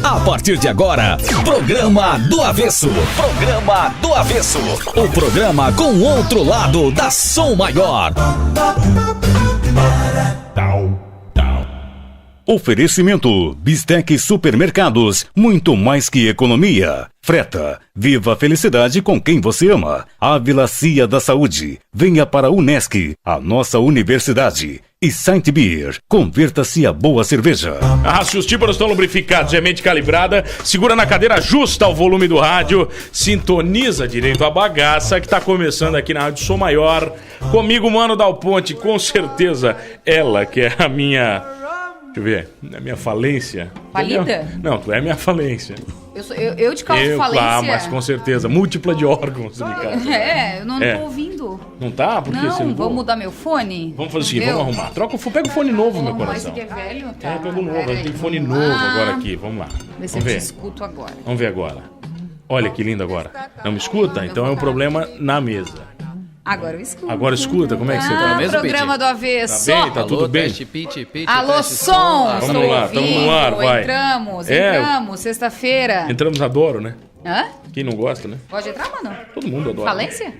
A partir de agora, Programa do Avesso. Programa do Avesso. O programa com outro lado da Som Maior. Oferecimento Bistec Supermercados, muito mais que economia. Freta, viva a felicidade com quem você ama. Ávila Cia da Saúde, venha para a Unesc, a nossa universidade. E Saint Beer, converta-se a boa cerveja. Se os tímpanos estão lubrificados e a mente calibrada, segura na cadeira, ajusta o volume do rádio, sintoniza direito a bagaça que está começando aqui na Rádio Som Maior. Comigo, Mano Dal Ponte, com certeza, ela que é a minha... Deixa eu ver, a minha falência. Falida? Não, tu é a minha falência. Eu te causo falência? Ah, mas com certeza, múltipla de órgãos. Eu não tô ouvindo. Não tá? Por que você não vamos mudar meu fone? Vamos fazer o seguinte, vamos arrumar. Pega o fone novo, meu coração. Esse aqui é velho? Tá. Pega o novo, eu tenho fone novo agora aqui, vamos lá. Vê se eu te escuto agora. Vamos ver agora. Olha que lindo agora. Não me escuta? Então é um problema na mesa. Agora eu escuto. Agora escuta, como é que você tá? Mesmo, programa do Avesso. Tá bem? Tá tudo bem? Alô, som! Vamos lá, estamos no ar, vai. Entramos, sexta-feira. Entramos, adoro, né? Hã? Quem não gosta, né? Pode entrar, mano? Todo mundo adora. Falência?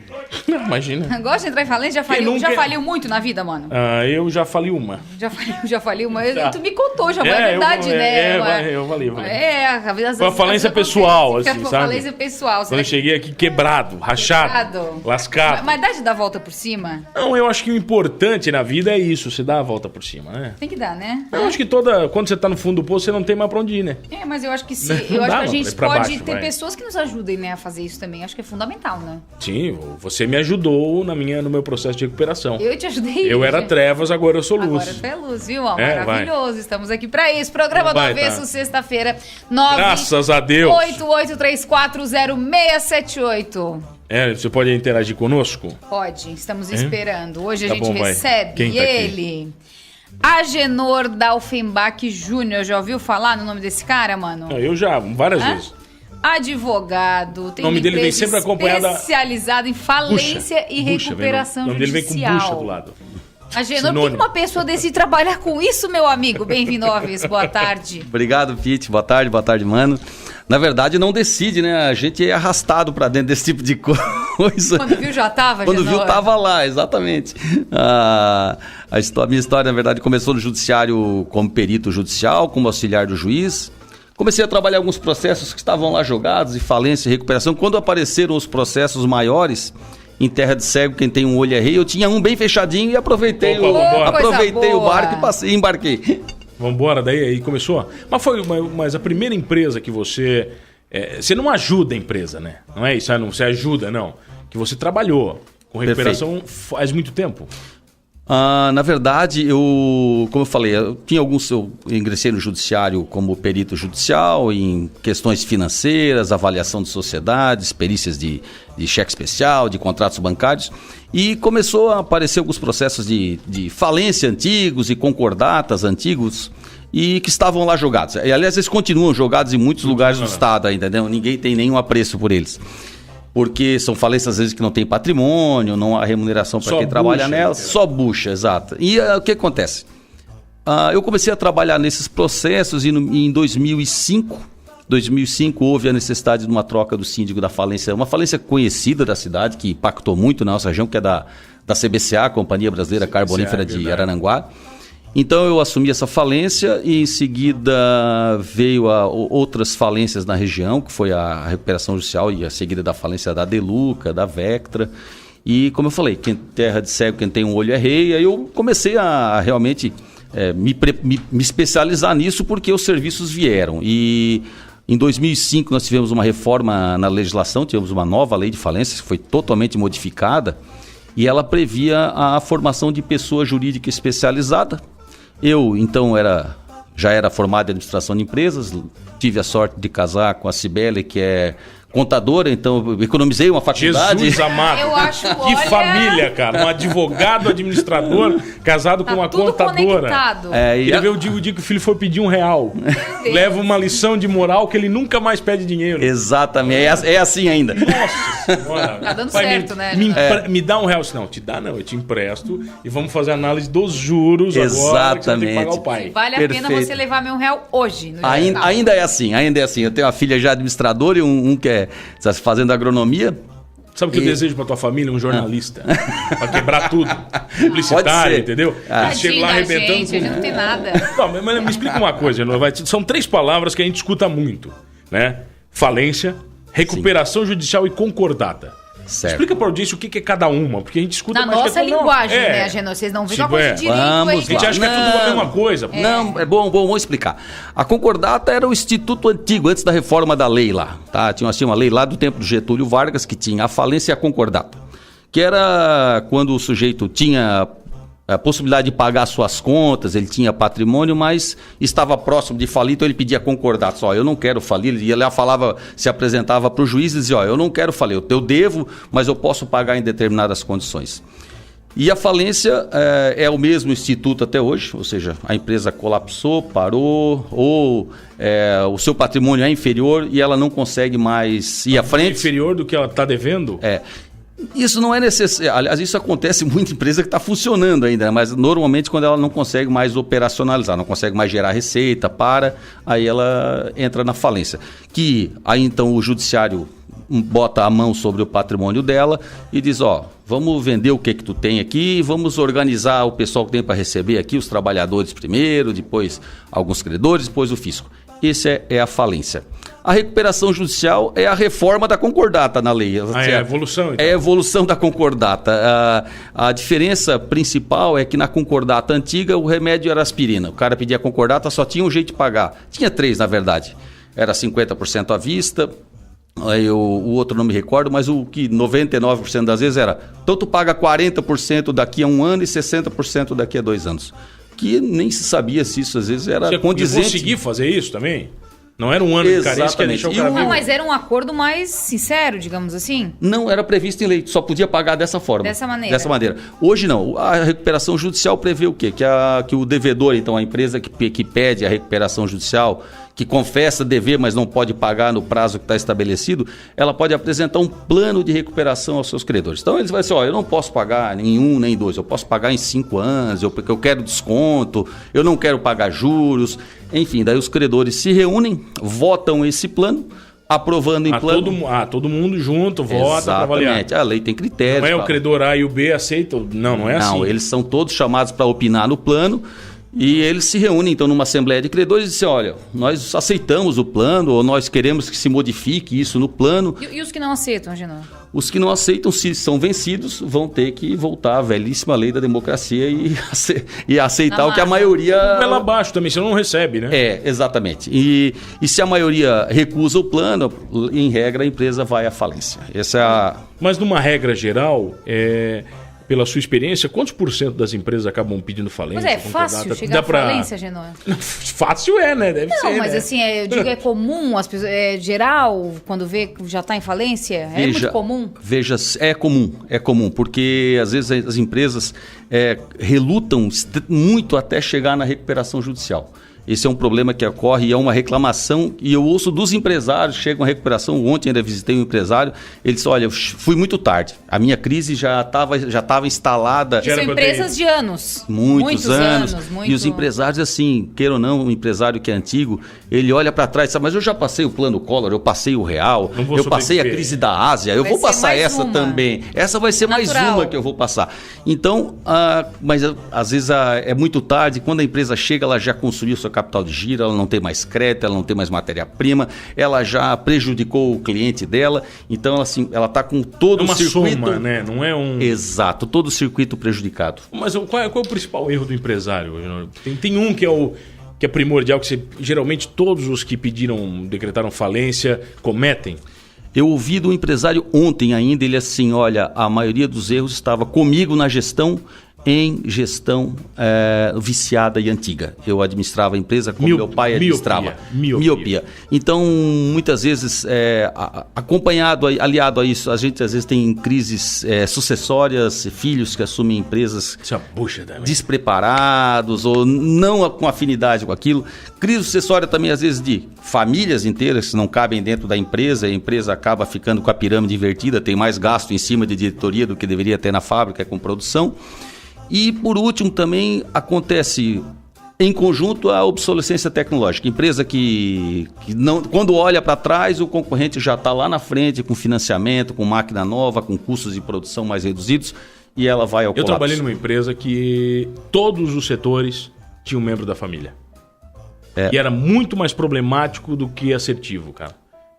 Não, imagina. Gosta de entrar em falência? Já faliu muito na vida, mano? Eu já falei uma. Já faliu uma? Tá. Tu me contou, já é verdade, né? Eu falei. A vida foi uma falência pessoal, assim, sabe? Falência pessoal. Quando eu cheguei aqui quebrado, rachado, lascado. Mas dá de dar a volta por cima? Não, eu acho que o importante na vida é isso, você dá a volta por cima, né? Tem que dar, né? Eu acho que quando você tá no fundo do poço, você não tem mais pra onde ir, né? Mas eu acho que sim. Eu acho que a gente pode ter pessoas que nos ajudem, né, a fazer isso também. Acho que é fundamental, né? Sim, você me ajudou no meu processo de recuperação. Eu te ajudei. Eu era trevas, agora eu sou luz. Agora tu é luz, viu? Maravilhoso. Vai. Estamos aqui pra isso. Programa do Avesso, sexta-feira, 9... Graças a Deus. 88340678. Você pode interagir conosco? Pode, estamos esperando. Hoje a gente recebe Quem tá ele... Agenor Dalfenbach Júnior. Já ouviu falar no nome desse cara, mano? Eu já, várias vezes. Advogado, tem o nome dele vem sempre acompanhado especializado em falência e recuperação judicial. O nome dele vem com bucha do lado. Agenor, por que uma pessoa decide trabalhar com isso, meu amigo? Bem-vindo ao Avesso, boa tarde. Obrigado, Pete, boa tarde, mano. Na verdade, não decide, né? A gente é arrastado pra dentro desse tipo de coisa. Quando viu, já tava, Quando viu, tava lá, exatamente. A minha história, na verdade, começou no judiciário como perito judicial, como auxiliar do juiz. Comecei a trabalhar alguns processos que estavam lá jogados, de falência e recuperação. Quando apareceram os processos maiores, em terra de cego, quem tem um olho é rei, eu tinha um bem fechadinho e aproveitei o barco e embarquei. Vambora, daí aí começou. Mas a primeira empresa que você... você não ajuda a empresa, né? Não é isso, não, você ajuda, não. Que você trabalhou com recuperação faz muito tempo. Na verdade, como eu falei, eu ingressei no judiciário como perito judicial em questões financeiras, avaliação de sociedades, perícias de cheque especial, de contratos bancários, e começou a aparecer alguns processos de falência antigos e concordatas antigos e que estavam lá jogados. E, aliás, eles continuam jogados em muitos lugares do estado ainda, né? Ninguém tem nenhum apreço por eles. Porque são falências, às vezes, que não tem patrimônio, não há remuneração para quem trabalha nelas. Só bucha, exato. E o que acontece? Eu comecei a trabalhar nesses processos e em 2005 houve a necessidade de uma troca do síndico da falência. Uma falência conhecida da cidade, que impactou muito na nossa região, que é da CBCA, Companhia Brasileira Carbonífera de Araranguá. Então eu assumi essa falência e em seguida veio outras falências na região, que foi a recuperação judicial e a seguida da falência da Deluca, da Vectra. E como eu falei, quem terra de cego, quem tem um olho é rei. Aí eu comecei a realmente me especializar nisso porque os serviços vieram. E em 2005 nós tivemos uma reforma na legislação, tivemos uma nova lei de falências que foi totalmente modificada e ela previa a formação de pessoa jurídica especializada. Eu, então, já era formado em administração de empresas, tive a sorte de casar com a Cibele, que é contadora, então economizei uma faculdade. Jesus amado. Eu acho, que família, cara. Um advogado, administrador, casado com uma tudo contadora. Conectado. Ele vê o dia que o filho for pedir R$1. Leva uma lição de moral que ele nunca mais pede dinheiro. Exatamente. É assim ainda. Nossa senhora. Tá dando certo, né? Me dá R$1. Não, te dá não. Eu te empresto e vamos fazer análise dos juros agora. Exatamente. Que você vai ter que pagar o pai. Vale a pena você levar meu R$1 hoje. Ainda é assim. Eu tenho uma filha já administradora e um que está fazendo agronomia. Sabe o que eu desejo pra tua família? Um jornalista. Pra quebrar tudo. Publicitário, entendeu? Eles chegam lá arrebentando. Gente, a gente não tem nada. Não, mas me explica uma coisa, são 3 palavras que a gente escuta muito, né? Falência, recuperação judicial e concordata. Certo. Explica pra audiência o que é cada uma, porque a gente escuta na mais nossa linguagem, né, Agenor? Vocês não viram a coisa de direito aí. A gente acha que é tudo a mesma coisa. Não, é bom, vamos explicar. A concordata era o instituto antigo, antes da reforma da lei lá, tá? Tinha assim, uma lei lá do tempo do Getúlio Vargas que tinha a falência e a concordata, que era quando o sujeito tinha a possibilidade de pagar suas contas, ele tinha patrimônio, mas estava próximo de falir, então ele pedia concordata. Só, eu não quero falir, ele ia lá, falava, se apresentava para o juiz e dizia, eu não quero falir, eu devo, mas eu posso pagar em determinadas condições. E a falência é o mesmo instituto até hoje, ou seja, a empresa colapsou, parou, ou o seu patrimônio é inferior e ela não consegue mais ir à frente. Inferior do que ela está devendo? Isso não é necessário. Aliás, isso acontece em muita empresa que está funcionando ainda, mas normalmente quando ela não consegue mais operacionalizar, não consegue mais gerar receita, aí ela entra na falência. Que aí então o judiciário bota a mão sobre o patrimônio dela e diz, vamos vender o que tu tem aqui, vamos organizar o pessoal que tem para receber aqui, os trabalhadores primeiro, depois alguns credores, depois o fisco. Esse é a falência. A recuperação judicial é a reforma da concordata na lei. É a evolução. Então. É a evolução da concordata. A diferença principal é que na concordata antiga o remédio era aspirina. O cara pedia concordata, só tinha um jeito de pagar. Tinha 3, na verdade. Era 50% à vista, o outro não me recordo, mas o que 99% das vezes era, então tu paga 40% daqui a 1 ano e 60% daqui a 2 anos. Que nem se sabia se isso às vezes era condizente. Você conseguir fazer isso também? Não era um ano de carência que ia deixar o cara vivo? Não, mas era um acordo mais sincero, digamos assim? Não, era previsto em lei, só podia pagar dessa forma. Dessa maneira. Hoje não, a recuperação judicial prevê o quê? Que o devedor, então a empresa que pede a recuperação judicial, que confessa dever, mas não pode pagar no prazo que está estabelecido, ela pode apresentar um plano de recuperação aos seus credores. Então eles vão dizer, eu não posso pagar nem 1 nem 2, eu posso pagar em 5 anos, porque eu quero desconto, eu não quero pagar juros, enfim, daí os credores se reúnem, votam esse plano, aprovando em plano. Todo mundo junto, vota para avaliar. Exatamente, a lei tem critérios. Não é o credor A e o B aceitam? Não é assim. Não, eles são todos chamados para opinar no plano. E eles se reúnem, então, numa assembleia de credores e dizem, olha, nós aceitamos o plano, ou nós queremos que se modifique isso no plano. E os que não aceitam, Agenor? Os que não aceitam, se são vencidos, vão ter que voltar à velhíssima lei da democracia e aceitar o que a maioria... Ela abaixo também, você não recebe, né? Exatamente. E se a maioria recusa o plano, em regra, a empresa vai à falência. Essa é a... Mas numa regra geral, pela sua experiência, quantos % das empresas acabam pedindo falência? Mas é fácil chegar à falência, Agenor? Fácil né? Deve ser, Não, mas assim, eu digo, é comum, as pessoas, geral, quando vê que já está em falência? É muito comum? Veja, é comum, porque às vezes as empresas relutam muito até chegar na recuperação judicial. Esse é um problema que ocorre e é uma reclamação, e eu ouço dos empresários, chegam à recuperação, ontem ainda visitei um empresário, ele disse, olha, eu fui muito tarde, a minha crise já estava instalada. São empresas de anos. Muitos anos. E os empresários, assim, queira ou não, um empresário que é antigo, ele olha para trás, sabe, mas eu já passei o plano Collor, eu passei o Real, eu passei a crise da Ásia, eu vou passar essa também. Essa vai ser mais uma que eu vou passar. Então, mas às vezes é muito tarde, quando a empresa chega, ela já construiu sua capital de giro, ela não tem mais crédito, ela não tem mais matéria-prima, ela já prejudicou o cliente dela, então ela está com todo o circuito... Soma, né? Não é um... Exato, todo o circuito prejudicado. Mas qual é o principal erro do empresário? Tem um que é primordial, que geralmente todos os que decretaram falência cometem. Eu ouvi do empresário ontem ainda, ele assim, olha, a maioria dos erros estava comigo na gestão em gestão viciada e antiga. Eu administrava a empresa como meu pai administrava. Miopia. Então, muitas vezes, aliado a isso, a gente às vezes tem crises sucessórias, filhos que assumem empresas despreparados ou não com afinidade com aquilo. Crise sucessória também, às vezes, de famílias inteiras que não cabem dentro da empresa, a empresa acaba ficando com a pirâmide invertida, tem mais gasto em cima de diretoria do que deveria ter na fábrica com produção. E, por último, também acontece, em conjunto, a obsolescência tecnológica. Empresa que não, quando olha para trás, o concorrente já está lá na frente, com financiamento, com máquina nova, com custos de produção mais reduzidos, e ela vai ao colapso. Eu trabalhei numa empresa que todos os setores tinham um membro da família. E era muito mais problemático do que assertivo, cara.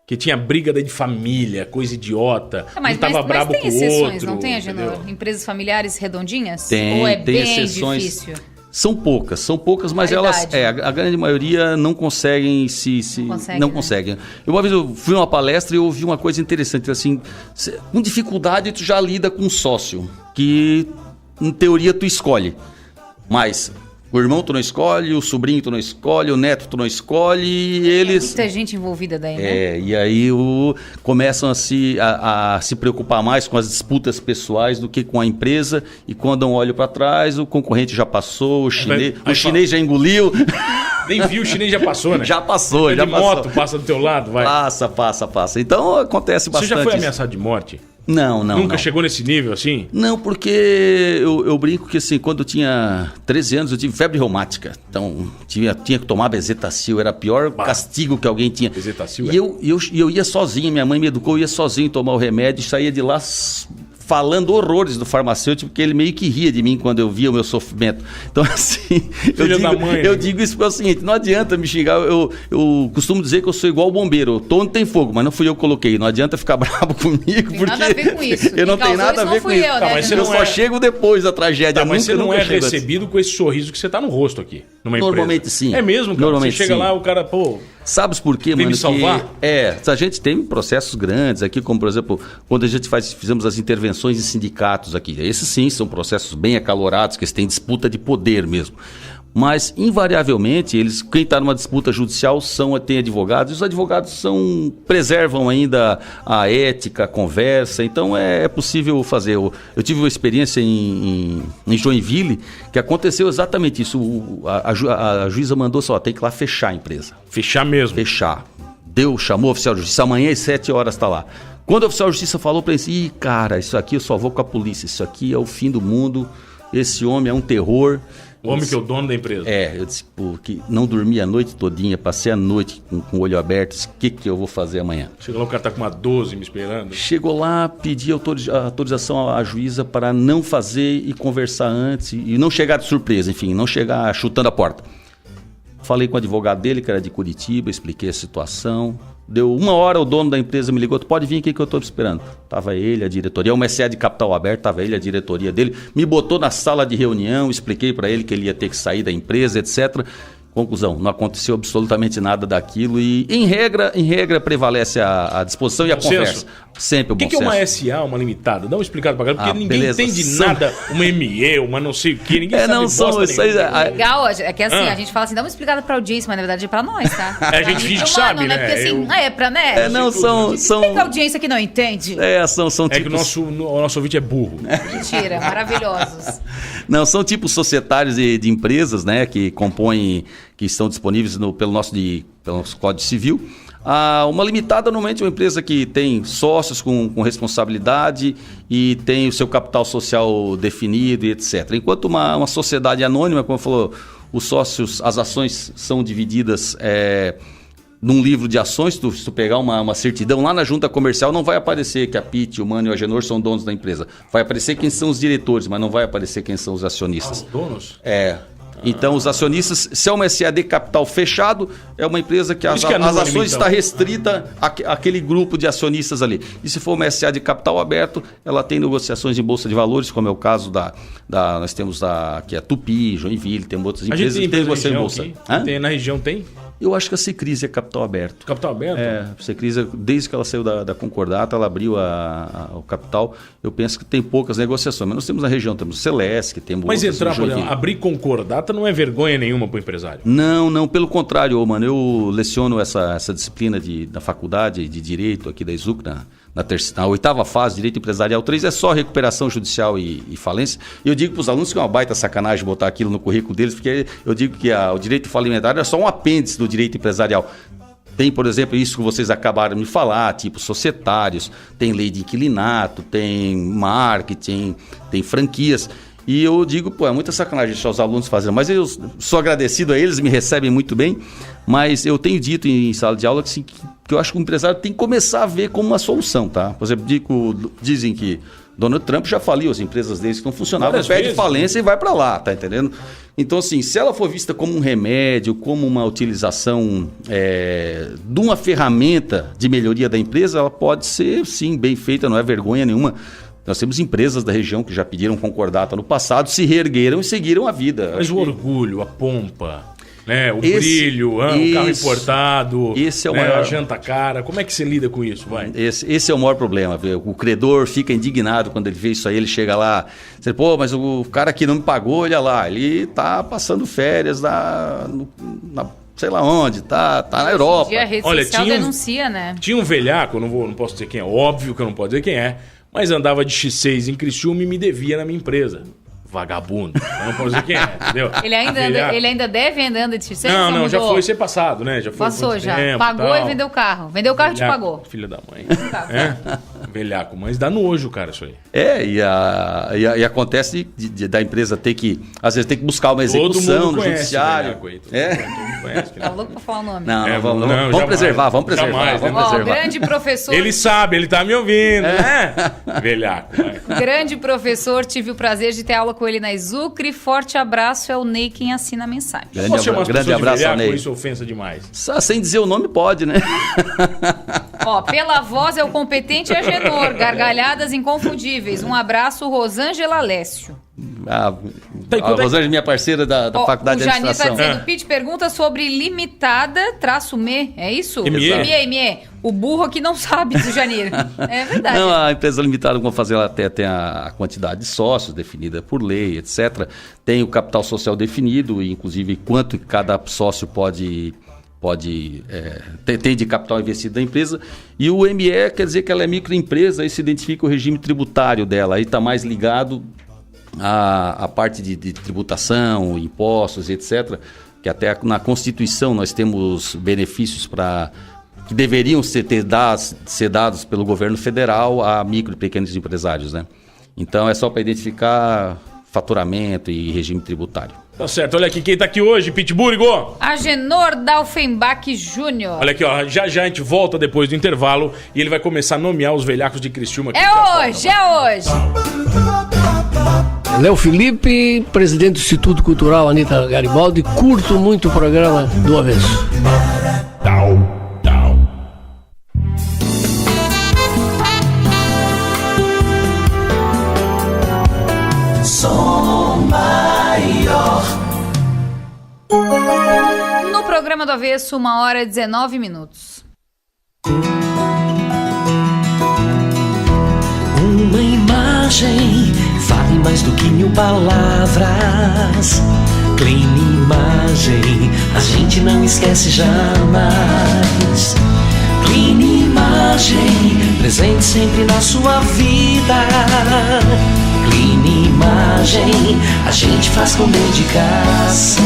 Que tinha briga de família, coisa idiota, mas tava brabo com o outro. Não tem, Agenor? Empresas familiares redondinhas? Tem, ou é tem bem exceções. Difícil? São poucas, mas elas, a grande maioria não conseguem não conseguem. Uma vez eu fui numa palestra e eu ouvi uma coisa interessante, assim, com dificuldade tu já lida com um sócio, que em teoria tu escolhe, mas o irmão tu não escolhe, o sobrinho tu não escolhe, o neto tu não escolhe, e eles... Muita gente envolvida daí, né? E aí começam a se preocupar mais com as disputas pessoais do que com a empresa, e quando um olho para trás, o concorrente já passou, o chinês já engoliu. Nem viu, o chinês já passou, né? Já passou. Moto passa do teu lado, vai. Passa. Então acontece bastante. Você já foi ameaçado de morte? Não. Nunca chegou nesse nível assim? Não, porque eu brinco que assim, quando eu tinha 13 anos eu tive febre reumática. Então tinha que tomar bezetacil, era o pior castigo que alguém tinha. Bezetacil, e eu ia sozinho, minha mãe me educou, eu ia sozinho tomar o remédio e saía de lá falando horrores do farmacêutico, porque ele meio que ria de mim quando eu via o meu sofrimento. Então, assim, eu digo isso porque é o seguinte, não adianta me xingar, eu costumo dizer que eu sou igual o bombeiro, eu tô onde tem fogo, mas não fui eu que coloquei, não adianta ficar bravo comigo, porque nada a ver com isso. Eu não tenho nada a ver com isso. Eu só chego depois da tragédia. Mas você não é recebido com esse sorriso que você tá no rosto aqui, numa empresa. Normalmente sim. É mesmo, cara? Normalmente você chega lá, o cara, Sabes por quê, mano? Me salvar? A gente tem processos grandes aqui, como por exemplo, quando a gente fizemos as intervenções em sindicatos aqui. Esses sim são processos bem acalorados, que eles têm disputa de poder mesmo. Mas, invariavelmente, quem está numa disputa judicial tem advogados, e os advogados preservam ainda a ética, a conversa, então é possível fazer. Eu tive uma experiência em Joinville, que aconteceu exatamente isso. A juíza mandou tem que ir lá fechar a empresa. Fechar mesmo? Fechar. Chamou o oficial de justiça, amanhã às 7 horas está lá. Quando o oficial de justiça falou para ele, cara, isso aqui eu só vou com a polícia, isso aqui é o fim do mundo, esse homem é um terror. O homem que é o dono da empresa. Eu disse, que não dormi a noite todinha, passei a noite com o olho aberto, disse, o que eu vou fazer amanhã? Chegou lá, o cara tá com uma 12 me esperando. Chegou lá, pedi autorização à juíza para não fazer e conversar antes, e não chegar de surpresa, enfim, não chegar chutando a porta. Falei com o advogado dele, que era de Curitiba, expliquei a situação. Deu 1 hora, o dono da empresa me ligou, tu pode vir aqui que eu estou esperando. Tava ele, a diretoria, uma SA de capital aberto, tava ele, a diretoria dele, me botou na sala de reunião, expliquei para ele que ele ia ter que sair da empresa, etc. Conclusão, não aconteceu absolutamente nada daquilo e, em regra prevalece a disposição e a conversa. Sempre o bom senso. O que é uma SA, uma limitada? Dá uma explicada pra galera, porque ninguém entende nada. Uma ME, uma não sei o que, ninguém sabe bosta nenhuma. Legal, é que assim, a gente fala assim, dá uma explicada pra audiência, mas na verdade é pra nós, tá? A gente finge que sabe, né? Porque assim, é pra, né? Tem que audiência que não entende. São tipos... É que o nosso ouvinte é burro. Mentira, maravilhosos. Não, são tipos societários de empresas, né, que compõem, que estão disponíveis pelo nosso Código Civil. Uma limitada, normalmente, é uma empresa que tem sócios com responsabilidade e tem o seu capital social definido e etc. Enquanto uma sociedade anônima, como falou, os sócios, as ações são divididas num livro de ações. Se tu pegar uma certidão lá na junta comercial, não vai aparecer que a PIT, o Mano e o Agenor são donos da empresa. Vai aparecer quem são os diretores, mas não vai aparecer quem são os acionistas. Os donos? Então, os acionistas, se é uma SA de capital fechado, é uma empresa que as ações estão restritas àquele grupo de acionistas ali. E se for uma SA de capital aberto, ela tem negociações em bolsa de valores, como é o caso nós temos aqui a Tupi, Joinville, tem outras empresas que tem negociação em bolsa. Na região tem? Eu acho que a Secris é capital aberto. Capital aberto? A Secris, desde que ela saiu da Concordata, ela abriu o capital. Eu penso que tem poucas negociações. Mas nós temos na região, temos o Celesc, temos... Mas entrar, por exemplo, abrir Concordata não é vergonha nenhuma para o empresário? Não, pelo contrário, mano. Eu leciono essa disciplina na faculdade de Direito aqui da ISUC, na 8ª fase, Direito Empresarial 3, é só recuperação judicial e falência. E eu digo para os alunos que é uma baita sacanagem botar aquilo no currículo deles, porque eu digo que o direito falimentar é só um apêndice do direito empresarial. Tem, por exemplo, isso que vocês acabaram de me falar, tipo societários, tem lei de inquilinato, tem marketing, tem franquias. E eu digo, é muita sacanagem deixar os alunos fazendo, mas eu sou agradecido a eles, me recebem muito bem, mas eu tenho dito em sala de aula que eu acho que o empresário tem que começar a ver como uma solução, tá? Por exemplo, dizem que Donald Trump já faliu as empresas deles que não funcionavam, pede falência e vai para lá, tá entendendo? Então, assim, se ela for vista como um remédio, como uma utilização de uma ferramenta de melhoria da empresa, ela pode ser, sim, bem feita, não é vergonha nenhuma. Nós temos empresas da região que já pediram concordata no passado, se reergueram e seguiram a vida. Mas o orgulho, a pompa, né? O brilho, o carro importado, esse é o maior... a janta cara. Como é que você lida com isso? Vai? Esse é o maior problema. O credor fica indignado quando ele vê isso aí, ele chega lá, você, mas o cara que não me pagou, olha lá, ele tá passando férias sei lá onde, tá na Europa. A rede social denuncia, né? Tinha um velhaco, não posso dizer quem é, óbvio que eu não posso dizer quem é, mas andava de X6 em Criciúma e me devia na minha empresa. Vagabundo. Eu não posso dizer quem é, entendeu? Ele ainda deve andando de X6? Não, já foi ser passado, né? Já foi. Passou já. Pagou e vendeu o carro. Vendeu o carro e te pagou. Filha da mãe. Velhaco, mas dá nojo, cara, isso aí. E acontece da empresa ter que, às vezes, ter que buscar uma execução no judiciário. Todo mundo conhece. Tá louco pra falar o nome. Vamos preservar. Jamais, vamos preservar. Grande professor... Ele sabe, ele tá me ouvindo, né? Velhaco, vai. Grande professor, tive o prazer de ter aula com ele na Exucre. Forte abraço, é o Ney quem assina a mensagem. Grande abraço ao Ney. Isso é ofensa demais. Só sem dizer o nome pode, né? Pela voz é o competente Agenor. Gargalhadas inconfundíveis. Um abraço, Rosângela Lécio. A Rosângela é minha parceira da Faculdade de Administração. O Jani tá dizendo, Pete pergunta sobre limitada-me, é isso? ME. O burro aqui não sabe do Janir. É verdade. Não, a empresa limitada, como fazer, ela tem a quantidade de sócios definida por lei, etc. Tem o capital social definido, inclusive quanto cada sócio pode ter de capital investido na empresa. E o ME quer dizer que ela é microempresa, aí se identifica o regime tributário dela, aí está mais ligado à parte de tributação, impostos, etc. Que até na Constituição nós temos benefícios que deveriam ser dados pelo governo federal a micro e pequenos empresários, né? Então é só para identificar faturamento e regime tributário. Tá certo, olha aqui quem tá aqui hoje, Pittsburgh. Agenor Dalfenbach Júnior. Olha aqui, ó, já a gente volta depois do intervalo e ele vai começar a nomear os velhacos de Criciúma. É hoje. Léo Felipe, presidente do Instituto Cultural Anita Garibaldi, curto muito o programa do Avesso. Som Maior. No programa do Avesso, 1h19. Uma imagem vale mais do que 1000 palavras. Clean Imagem, a gente não esquece jamais. Clean Imagem, presente sempre na sua vida. Clean Imagem, a gente faz com dedicação.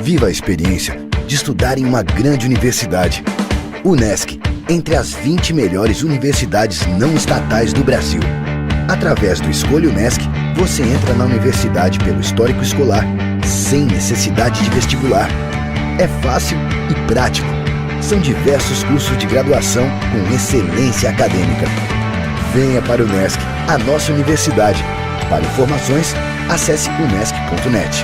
Viva a experiência de estudar em uma grande universidade. Unesc, entre as 20 melhores universidades não estatais do Brasil. Através do Escolha Unesc, você entra na universidade pelo histórico escolar, sem necessidade de vestibular. É fácil e prático. São diversos cursos de graduação com excelência acadêmica. Venha para o Unesc, a nossa universidade. Para informações, acesse unesc.net.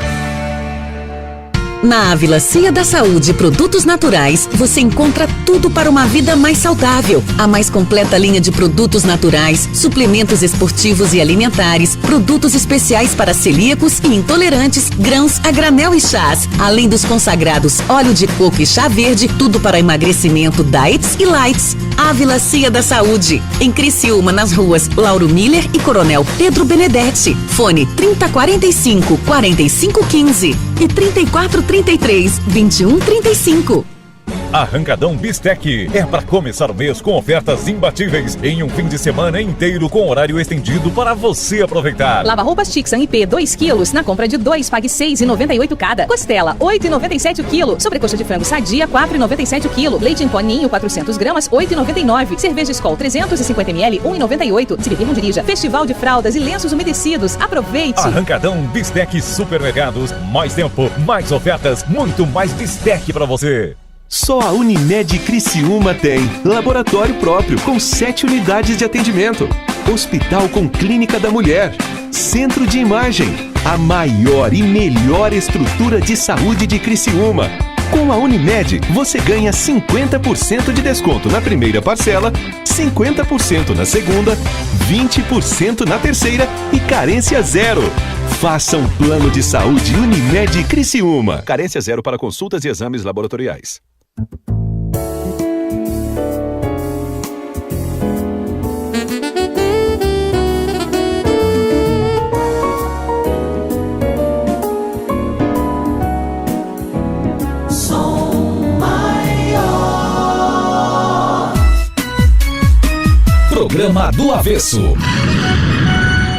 Na Ávila Cia da Saúde Produtos Naturais, você encontra tudo para uma vida mais saudável. A mais completa linha de produtos naturais, suplementos esportivos e alimentares, produtos especiais para celíacos e intolerantes, grãos a granel e chás, além dos consagrados óleo de coco e chá verde, tudo para emagrecimento, diets e lights. Ávila Cia da Saúde, em Criciúma, nas ruas Lauro Miller e Coronel Pedro Benedetti. Fone 3045-4515 e 3433-2135. Arrancadão Bistec é para começar o mês com ofertas imbatíveis em um fim de semana inteiro com horário estendido para você aproveitar. Lava-roupas Tixan IP 2 quilos, na compra de 2 pague R$ 6,98 cada. Costela 8,97 o quilo. Sobrecoxa de frango Sadia 4,97 o quilo. Leite em pó Ninho 400 gramas 8,99. Cerveja Skol 350 ml 1,98. Se beber não dirija. Festival de fraldas e lenços umedecidos. Aproveite. Arrancadão Bistec Supermercados. Mais tempo, mais ofertas, muito mais Bistec para você. Só a Unimed Criciúma tem laboratório próprio com 7 unidades de atendimento, hospital com clínica da mulher, centro de imagem, a maior e melhor estrutura de saúde de Criciúma. Com a Unimed, você ganha 50% de desconto na primeira parcela, 50% na segunda, 20% na terceira e carência zero. Faça um plano de saúde Unimed Criciúma. Carência zero para consultas e exames laboratoriais. Programa do Avesso.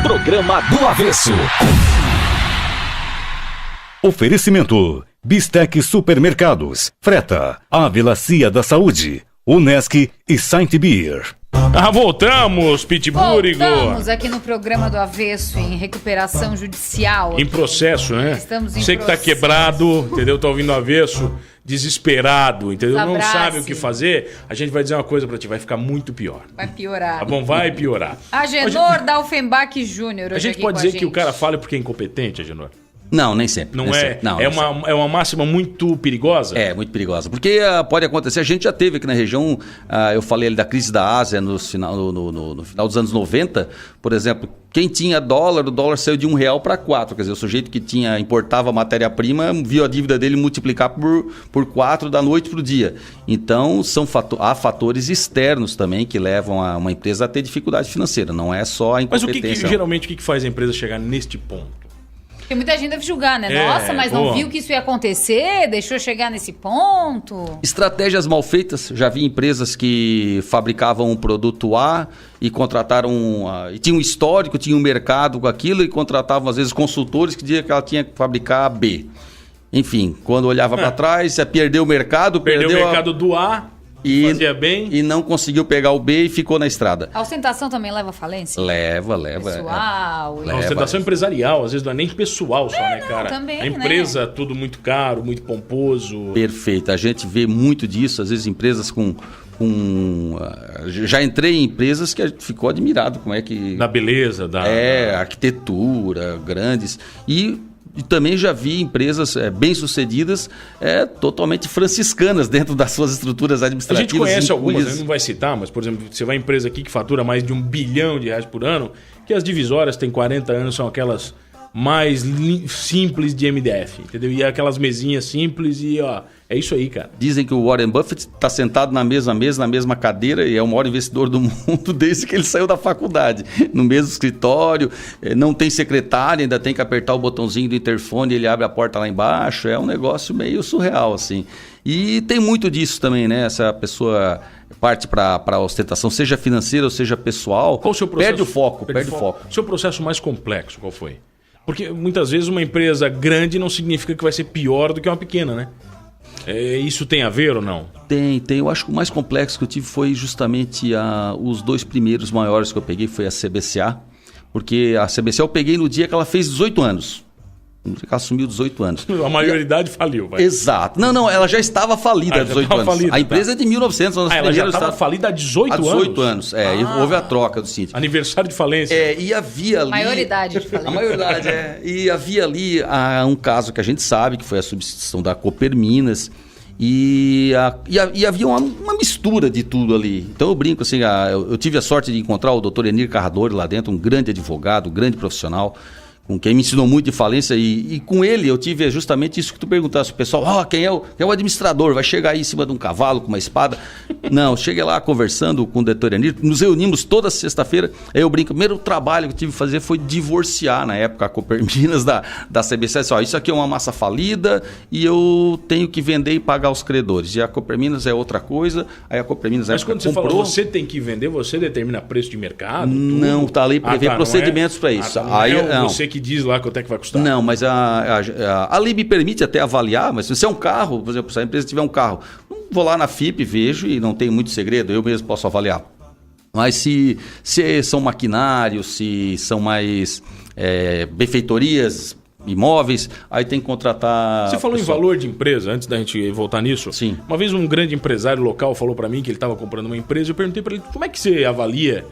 Programa do Avesso. Oferecimento: Bistec Supermercados, Freta, Ávila Cia da Saúde, Unesc e Saint Beer. Voltamos, Pitburigo. Voltamos aqui no programa do Avesso, em recuperação judicial. Em processo, né? Estamos em Você que tá quebrado, entendeu? Tá ouvindo o Avesso, desesperado, entendeu? Não sabe o que fazer. A gente vai dizer uma coisa pra ti, vai ficar muito pior. Vai piorar. Tá bom? Vai piorar. Agenor Dalfenbach Júnior. A gente pode dizer que o cara fala porque é incompetente, Agenor? Não, nem sempre. Não nem é? Sempre. Não, é uma máxima muito perigosa? É, muito perigosa. Porque pode acontecer, a gente já teve aqui na região, eu falei ali da crise da Ásia no final dos anos 90, por exemplo, quem tinha dólar, o dólar saiu de R$1 para 4, quer dizer, o sujeito que importava matéria-prima, viu a dívida dele multiplicar por 4 da noite para o dia. Então, há fatores externos também que levam uma empresa a ter dificuldade financeira, não é só a incompetência. Mas geralmente o que faz a empresa chegar neste ponto? Porque muita gente deve julgar, né? Nossa, mas não viu que isso ia acontecer? Deixou chegar nesse ponto? Estratégias mal feitas. Já vi empresas que fabricavam um produto A e contrataram... e tinha um histórico, tinha um mercado com aquilo e contratavam, às vezes, consultores que diziam que ela tinha que fabricar B. Enfim, quando olhava para trás, perdeu o mercado. Perdeu o mercado do A... Fazia bem. E não conseguiu pegar o B e ficou na estrada. A ostentação também leva à falência? Leva. Pessoal. A ostentação empresarial, às vezes não é nem pessoal só, né, cara? Também, a empresa, tudo muito caro, muito pomposo. Perfeito. A gente vê muito disso, às vezes empresas já entrei em empresas que a gente ficou admirado como é que... Da beleza, arquitetura, grandes. E também já vi empresas bem-sucedidas, totalmente franciscanas dentro das suas estruturas administrativas. A gente conhece algumas, a gente não vai citar, mas, por exemplo, você vai em empresa aqui que fatura mais de R$1 bilhão por ano, que as divisórias têm 40 anos, são aquelas mais simples de MDF, entendeu? E aquelas mesinhas simples e, é isso aí, cara. Dizem que o Warren Buffett está sentado na mesma mesa, na mesma cadeira e é o maior investidor do mundo desde que ele saiu da faculdade. No mesmo escritório, não tem secretária, ainda tem que apertar o botãozinho do interfone e ele abre a porta lá embaixo. É um negócio meio surreal, assim. E tem muito disso também, né? Essa pessoa parte para a ostentação, seja financeira ou seja pessoal, qual o seu processo? Perde o foco. O seu processo mais complexo, qual foi? Porque muitas vezes uma empresa grande não significa que vai ser pior do que uma pequena, né? Isso tem a ver ou não? Tem. Eu acho que o mais complexo que eu tive foi justamente os 2 primeiros maiores que eu peguei, foi a CBCA. Porque a CBCA eu peguei no dia que ela fez 18 anos. Ela assumiu 18 anos. A maioridade faliu. Vai. Exato. Não, ela já estava falida há 18 anos. Falida, a empresa é de 1900. Ela já estava falida há 18 anos? Há 18 anos, e houve a troca do síndico. Aniversário de falência. E havia ali... Maioridade de falência. A maioridade, E havia ali um caso que a gente sabe, que foi a substituição da Coperminas, e havia uma mistura de tudo ali. Então eu brinco assim, eu tive a sorte de encontrar o Dr. Enir Carradori lá dentro, um grande advogado, um grande profissional, com quem me ensinou muito de falência, e com ele eu tive justamente isso que tu perguntaste, o pessoal, quem é o administrador, vai chegar aí em cima de um cavalo com uma espada? Não, cheguei lá conversando com o Dr. Enir, nos reunimos toda sexta-feira, aí eu brinco, o primeiro trabalho que eu tive que fazer foi divorciar, na época, a Coperminas da CBC, isso aqui é uma massa falida e eu tenho que vender e pagar os credores, e a Coperminas é outra coisa, aí a Coperminas... Mas quando você falou, você tem que vender, você determina preço de mercado? Não, tá ali prevê procedimentos para isso. Não, você que diz lá quanto é que vai custar. Não, mas a lei me permite até avaliar, mas se você é um carro, por exemplo, se a empresa tiver um carro, vou lá na FIP, vejo e não tem muito segredo, eu mesmo posso avaliar. Mas se são maquinários, se são mais benfeitorias, imóveis, aí tem que contratar... Você falou em valor de empresa, antes da gente voltar nisso. Sim. Uma vez um grande empresário local falou para mim que ele estava comprando uma empresa, eu perguntei para ele, como é que você avalia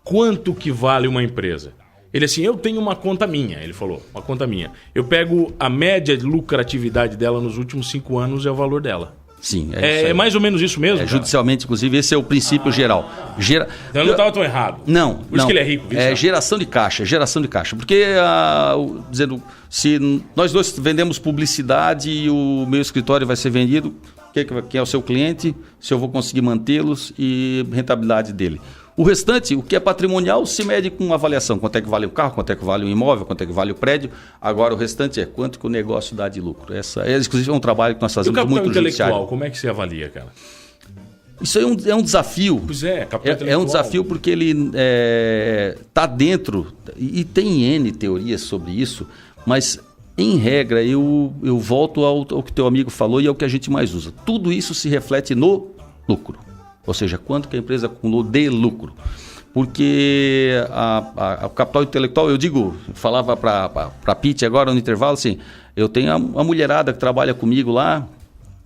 quanto que vale uma empresa? Ele assim, eu tenho uma conta minha, ele falou, uma conta minha. Eu pego a média de lucratividade dela nos últimos 5 anos e é o valor dela. Sim, é mais ou menos isso mesmo? Judicialmente, inclusive, esse é o princípio geral. Então eu não estava tão errado. Não. Por isso que ele é rico. Geração de caixa. Porque, dizendo, se nós dois vendemos publicidade e o meu escritório vai ser vendido, quem é o seu cliente, se eu vou conseguir mantê-los e rentabilidade dele. O restante, o que é patrimonial, se mede com avaliação. Quanto é que vale o carro, quanto é que vale o imóvel, quanto é que vale o prédio. Agora, o restante é quanto que o negócio dá de lucro. Inclusive, é um trabalho que nós fazemos muito judiciário. E o capital intelectual, como é que você avalia, cara? Isso aí é um desafio. Pois é, capital intelectual. É um desafio porque ele está dentro, e tem N teorias sobre isso, mas... Em regra, eu volto ao que teu amigo falou e ao que a gente mais usa. Tudo isso se reflete no lucro. Ou seja, quanto que a empresa acumulou de lucro. Porque o capital intelectual, falava para a Pete agora no intervalo, assim, eu tenho a mulherada que trabalha comigo lá.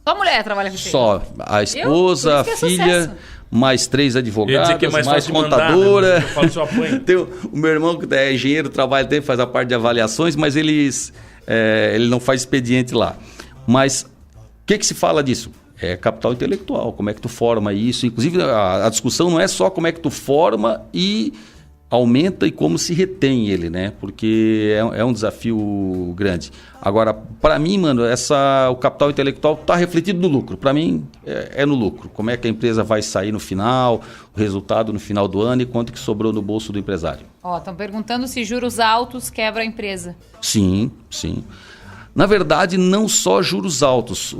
Só a mulher trabalha com você? Só. A esposa, a filha... mais 3 advogados, que é mais contadora. Mandar, né? Tem o meu irmão que é engenheiro, trabalha tempo, faz a parte de avaliações, mas ele não faz expediente lá. Mas o que se fala disso? É capital intelectual, como é que tu forma isso. Inclusive, a discussão não é só como é que tu forma e aumenta e como se retém ele, né? Porque é um desafio grande. Agora, para mim, mano, o capital intelectual está refletido no lucro. Para mim, é no lucro. Como é que a empresa vai sair no final, o resultado no final do ano e quanto que sobrou no bolso do empresário. Estão perguntando se juros altos quebra a empresa. Sim. Na verdade, não só juros altos,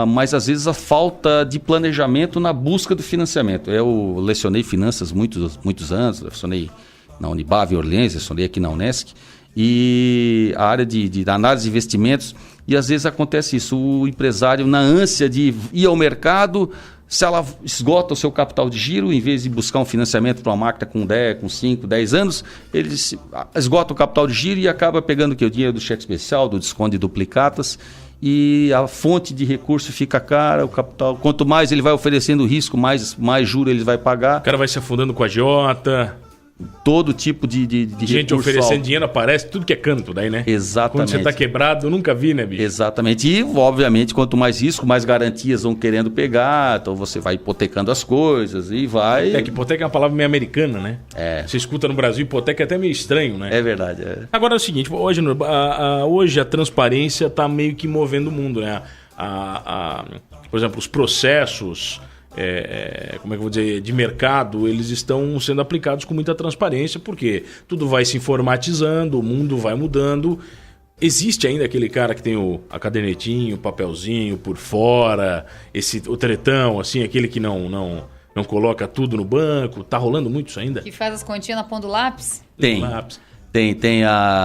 mas às vezes a falta de planejamento na busca do financiamento. Eu lecionei finanças muitos anos, lecionei na Unibave Orleans, lecionei aqui na Unesc, e a área de análise de investimentos, e às vezes acontece isso, o empresário na ânsia de ir ao mercado, se ela esgota o seu capital de giro, em vez de buscar um financiamento para uma máquina com 5, 10 anos, ele esgota o capital de giro e acaba pegando o dinheiro do cheque especial, do desconto de duplicatas, e a fonte de recurso fica cara, o capital, quanto mais ele vai oferecendo risco, mais juro ele vai pagar. O cara vai se afundando com a agiota. Todo tipo de gente oferecendo dinheiro, aparece tudo que é canto daí, né? Exatamente. Quando você está quebrado, eu nunca vi, né, bicho? Exatamente. E, obviamente, quanto mais risco, mais garantias vão querendo pegar, então você vai hipotecando as coisas e vai... É que hipoteca é uma palavra meio americana, né? Você escuta no Brasil, hipoteca é até meio estranho, né? É verdade. Agora é o seguinte, hoje a transparência está meio que movendo o mundo, né? Por exemplo, os processos... como é que eu vou dizer, de mercado, eles estão sendo aplicados com muita transparência, porque tudo vai se informatizando, o mundo vai mudando. Existe ainda aquele cara que tem a cadernetinho, o papelzinho por fora, o tretão, assim, aquele que não coloca tudo no banco. Tá rolando muito isso ainda? Que faz as continhas na ponta do lápis? Tem.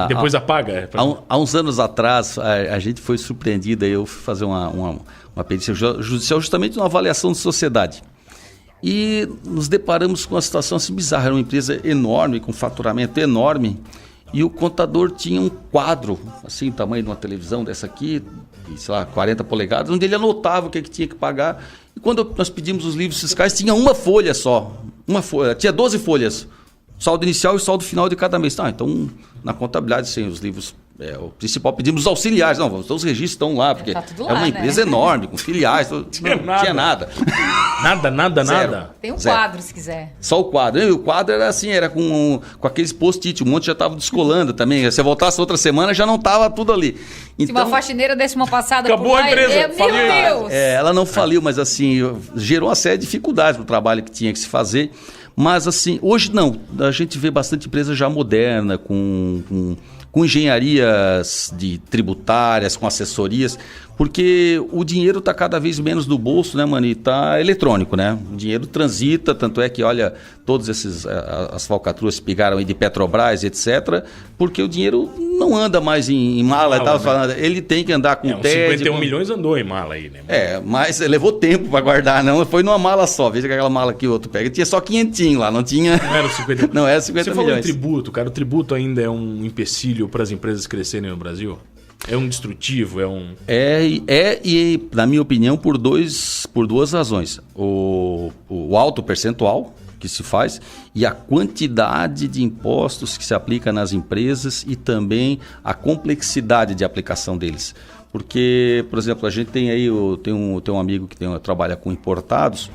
Depois apaga? Há uns anos atrás, a gente foi surpreendido, eu fui fazer uma perícia judicial justamente numa avaliação de sociedade. E nos deparamos com uma situação assim bizarra. Era uma empresa enorme, com faturamento enorme, E o contador tinha um quadro, assim, tamanho de uma televisão dessa aqui, sei lá, 40 polegadas, onde ele anotava o que tinha que pagar. E quando nós pedimos os livros fiscais, tinha uma folha só. Tinha 12 folhas. Saldo inicial e saldo final de cada mês. Então, na contabilidade, sim, os livros... o principal, pedimos os auxiliares. Não, os registros estão lá, porque é uma empresa enorme, com filiais. Não tinha nada. Nada. Tem um quadro, se quiser. Só o quadro. E o quadro era assim, era com aqueles post-it. Um monte já estava descolando também. Se eu voltasse outra semana, já não estava tudo ali. Então, se uma faxineira desse uma passada acabou por lá, a empresa. Meu Deus! Ela não faliu, mas assim, gerou uma série de dificuldades no trabalho que tinha que se fazer. Mas assim, hoje não. A gente vê bastante empresa já moderna, com engenharias tributárias, com assessorias, porque o dinheiro está cada vez menos no bolso, né, mano? E está eletrônico, né? O dinheiro transita, tanto é que, olha, todas as falcatruas pegaram aí de Petrobras, etc., porque o dinheiro não anda mais em mala, tava falando, ele tem que andar com TED. 51 milhões andou em mala aí, né? Mas levou tempo para guardar, não foi numa mala só, veja que aquela mala que o outro pega, tinha só 500 lá, não tinha... Não era 50 Não era 50 milhões. Você falou em tributo, cara, o tributo ainda é um empecilho para as empresas crescerem no Brasil? É um destrutivo, e na minha opinião, por duas razões. O alto percentual que se faz e a quantidade de impostos que se aplica nas empresas e também a complexidade de aplicação deles. Porque, por exemplo, a gente tem aí, tem um amigo que trabalha com importados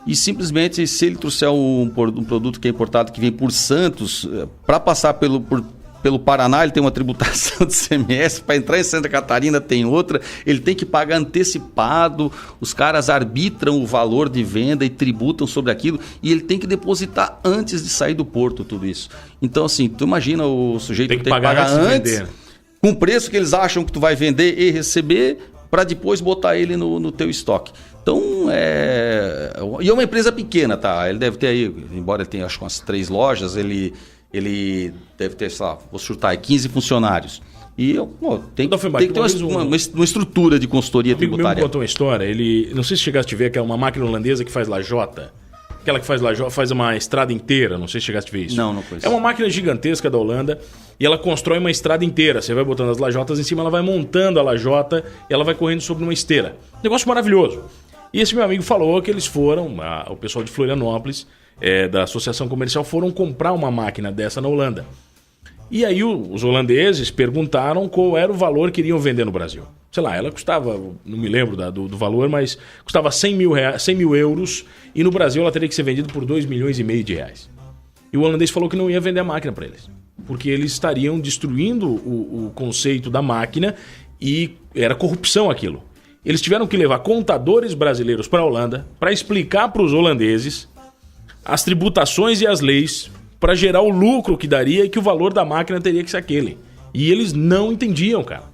e simplesmente se ele trouxer um produto que é importado, que vem por Santos, para passar pelo Paraná, ele tem uma tributação de ICMS, para entrar em Santa Catarina tem outra, ele tem que pagar antecipado, os caras arbitram o valor de venda e tributam sobre aquilo, e ele tem que depositar antes de sair do porto tudo isso. Então, assim, tu imagina o sujeito tem que pagar antes com o preço que eles acham que tu vai vender e receber, para depois botar ele no teu estoque. Então, e é uma empresa pequena, tá? Ele deve ter aí, embora ele tenha acho que umas 3 lojas, ele deve ter, sei lá, vou chutar, 15 funcionários. E tem que ter uma estrutura de consultoria tributária. Me contou uma história, não sei se chegaste a ver, que é uma máquina holandesa que faz lajota. Aquela que faz lajota, faz uma estrada inteira, não sei se chegaste a ver isso. Não conheço. É uma máquina gigantesca da Holanda e ela constrói uma estrada inteira. Você vai botando as lajotas em cima, ela vai montando a lajota e ela vai correndo sobre uma esteira. Negócio maravilhoso. E esse meu amigo falou que eles foram, o pessoal de Florianópolis, da Associação Comercial, foram comprar uma máquina dessa na Holanda. E aí os holandeses perguntaram qual era o valor que iriam vender no Brasil. Sei lá, ela custava, não me lembro do valor, mas custava 100 mil euros e no Brasil ela teria que ser vendida por 2,5 milhões de reais. E o holandês falou que não ia vender a máquina para eles, porque eles estariam destruindo o conceito da máquina e era corrupção aquilo. Eles tiveram que levar contadores brasileiros para a Holanda para explicar para os holandeses as tributações e as leis para gerar o lucro que daria e que o valor da máquina teria que ser aquele. E eles não entendiam, cara.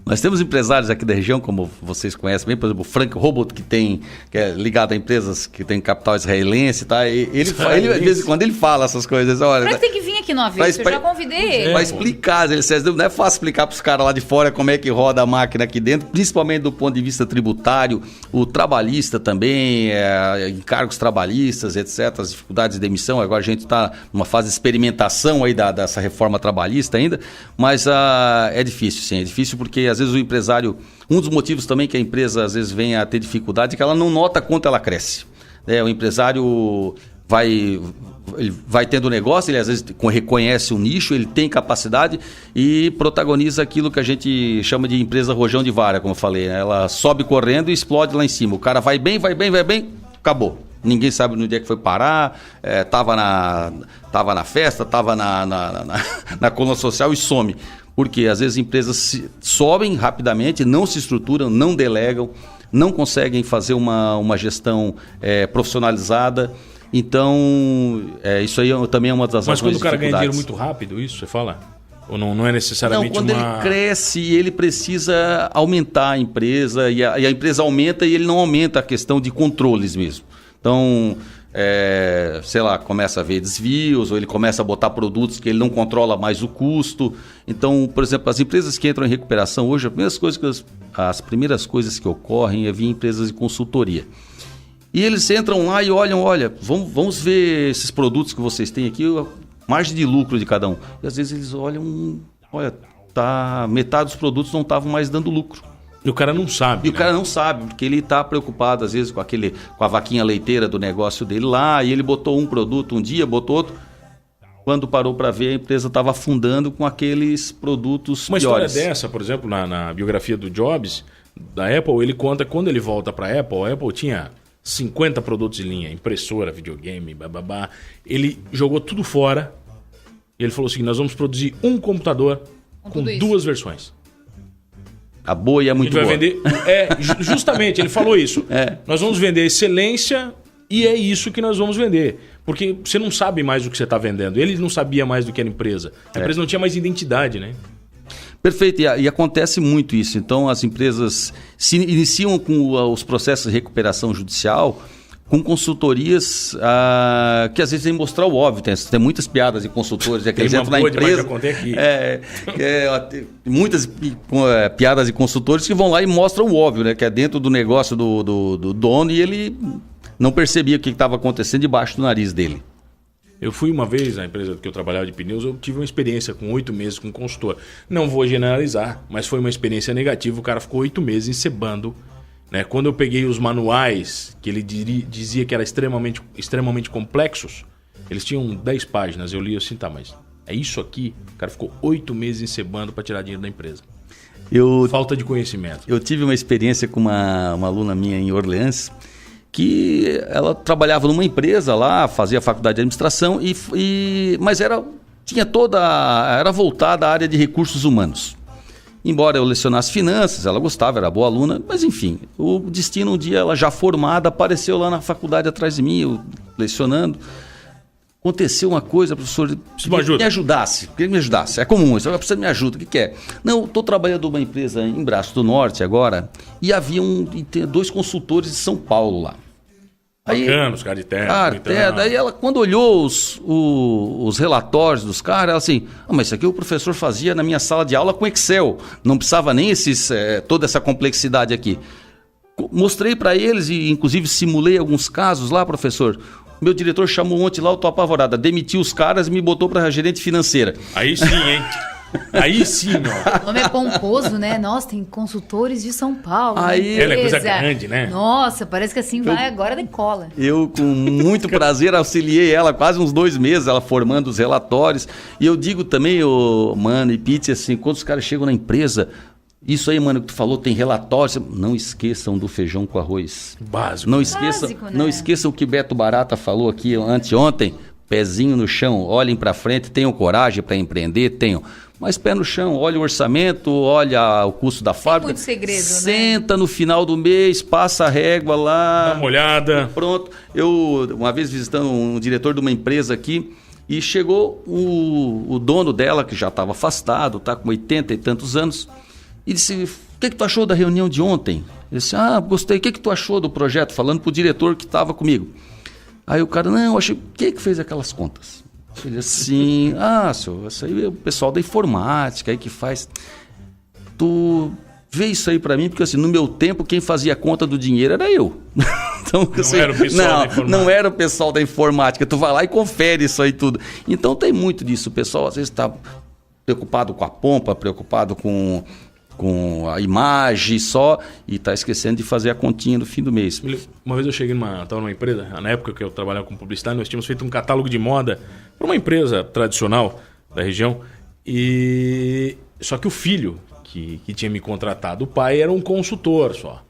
Nós temos empresários aqui da região, como vocês conhecem bem, por exemplo, o Frank Robot, que é ligado a empresas que tem capital israelense, tá? Ele às vezes, quando ele fala essas coisas, olha... Frank tem que vir aqui no avesso, eu já convidei ele. Vai explicar, não é fácil explicar para os caras lá de fora como é que roda a máquina aqui dentro, principalmente do ponto de vista tributário, o trabalhista também, encargos trabalhistas, etc., as dificuldades de demissão. Agora a gente está numa fase de experimentação aí dessa reforma trabalhista ainda, mas é difícil, sim, é difícil porque às vezes o empresário, um dos motivos também que a empresa às vezes vem a ter dificuldade é que ela não nota quanto ela cresce. O empresário vai tendo negócio, ele às vezes reconhece o nicho, ele tem capacidade e protagoniza aquilo que a gente chama de empresa rojão de vara, como eu falei. Ela sobe correndo e explode lá em cima. O cara vai bem, acabou. Ninguém sabe no dia que foi parar, tava na festa, tava na coluna social e some. Porque às vezes empresas sobem rapidamente, não se estruturam, não delegam, não conseguem fazer uma gestão profissionalizada. Então, isso aí também é uma das razões. Mas quando o cara ganha dinheiro muito rápido, isso você fala? Ou não é necessariamente quando ele cresce, ele precisa aumentar a empresa, e a empresa aumenta e ele não aumenta a questão de controles mesmo. Então, sei lá, começa a ver desvios, ou ele começa a botar produtos que ele não controla mais o custo. Então, por exemplo, as empresas que entram em recuperação hoje, as primeiras coisas que ocorrem é vir empresas de consultoria. E eles entram lá e olham, olha, vamos ver esses produtos que vocês têm aqui, margem de lucro de cada um. E às vezes eles olham, metade dos produtos não estavam mais dando lucro. E o cara não sabe. E o cara não sabe, porque ele está preocupado, às vezes, com a vaquinha leiteira do negócio dele lá, e ele botou um produto um dia, botou outro. Quando parou para ver, a empresa estava afundando com aqueles produtos Uma piores. História dessa, por exemplo, na biografia do Jobs, da Apple, ele conta que quando ele volta para a Apple tinha 50 produtos em linha, impressora, videogame, bababá. Ele jogou tudo fora e ele falou assim, nós vamos produzir um computador com 2 versões. A boa e é muito boa. A gente vai vender... justamente, ele falou isso. Nós vamos vender excelência e é isso que nós vamos vender. Porque você não sabe mais o que você está vendendo. Ele não sabia mais do que era empresa. A empresa não tinha mais identidade, né? Perfeito, e acontece muito isso. Então, as empresas se iniciam com os processos de recuperação judicial com consultorias que às vezes vêm mostrar o óbvio. Tem muitas piadas de consultores que eles entram na empresa. Muitas piadas de consultores que vão lá e mostram o óbvio, né? Que é dentro do negócio do dono e ele não percebia o que estava acontecendo debaixo do nariz dele. Eu fui uma vez na empresa que eu trabalhava de pneus, eu tive uma experiência com 8 meses com um consultor. Não vou generalizar, mas foi uma experiência negativa. O cara ficou 8 meses encebando. Né? Quando eu peguei os manuais, que ele dizia que eram extremamente complexos, eles tinham 10 páginas. Eu li assim, tá, mas é isso aqui? O cara ficou 8 meses encebando para tirar dinheiro da empresa. Falta de conhecimento. Eu tive uma experiência com uma aluna minha em Orleans, que ela trabalhava numa empresa lá, fazia faculdade de administração, mas era voltada à área de recursos humanos. Embora eu lecionasse finanças, ela gostava, era boa aluna, mas enfim, o destino, um dia ela já formada, apareceu lá na faculdade atrás de mim, eu lecionando. Aconteceu uma coisa, professor, me ajudasse, queria que me ajudasse, é comum, isso, precisa de me ajuda, o que é? Não, estou trabalhando numa empresa em Braço do Norte agora, e havia 2 consultores de São Paulo lá. Bacana, os caras de terno. Daí ela, quando olhou os relatórios dos caras, ela assim, mas isso aqui o professor fazia na minha sala de aula com Excel, não precisava nem toda essa complexidade aqui. Mostrei para eles e inclusive simulei alguns casos lá, professor. Meu diretor chamou ontem lá, eu tô apavorada, demitiu os caras e me botou para gerente financeira. Aí sim, hein? Aí sim, ó. O nome é pomposo, né? Nossa, tem consultores de São Paulo. Ela é coisa grande, né? Nossa, parece que assim vai agora decola. Eu, com muito prazer, auxiliei ela quase uns 2 meses, ela formando os relatórios. E eu digo também, Mano e Pete, assim, quando os caras chegam na empresa, isso aí, mano, que tu falou, tem relatórios. Não esqueçam do feijão com arroz. Básico. Não esqueçam o que Beto Barata falou aqui anteontem. Pezinho no chão, olhem para frente, tenham coragem para empreender, tenham. Mas pé no chão, olha o orçamento, olha o custo da fábrica. Muito segredo, senta no final do mês, passa a régua lá. Dá uma olhada. Pronto. Eu, uma vez visitando um diretor de uma empresa aqui, e chegou o dono dela, que já estava afastado, tá com 80 e tantos anos, e disse, o que tu achou da reunião de ontem? Ele disse, gostei, o que tu achou do projeto? Falando pro diretor que estava comigo. Aí o cara, não, achei, quem que fez aquelas contas? Ele assim, senhor, isso aí é o pessoal da informática aí que faz. Tu vê isso aí pra mim, porque assim, no meu tempo, quem fazia a conta do dinheiro era eu. Então, assim, era o pessoal da informática. Não era o pessoal da informática. Tu vai lá e confere isso aí tudo. Então tem muito disso. O pessoal às vezes está preocupado com a pompa, preocupado com a imagem só, e está esquecendo de fazer a continha no fim do mês. Uma vez eu cheguei estava numa empresa, na época que eu trabalhava com publicidade, nós tínhamos feito um catálogo de moda para uma empresa tradicional da região, e só que o filho que tinha me contratado, o pai era um consultor só.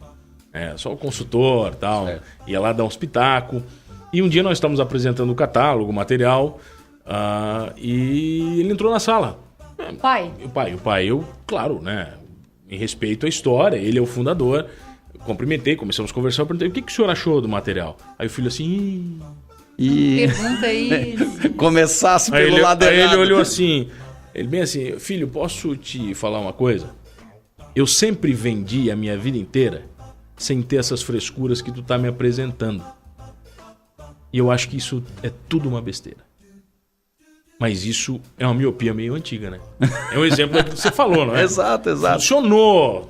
Só o consultor e tal, ia lá dar um espetáculo. E um dia nós estávamos apresentando o catálogo, o material, e ele entrou na sala. O pai, eu, claro, né? Em respeito à história, ele é o fundador. Cumprimentei, começamos a conversar, eu perguntei, o que o senhor achou do material? Aí o filho assim... Pergunta isso. Começasse pelo lado errado. Aí ele olhou assim, ele bem assim, filho, posso te falar uma coisa? Eu sempre vendi a minha vida inteira sem ter essas frescuras que tu tá me apresentando. E eu acho que isso é tudo uma besteira. Mas isso é uma miopia meio antiga, né? É um exemplo que você falou, não é? Exato.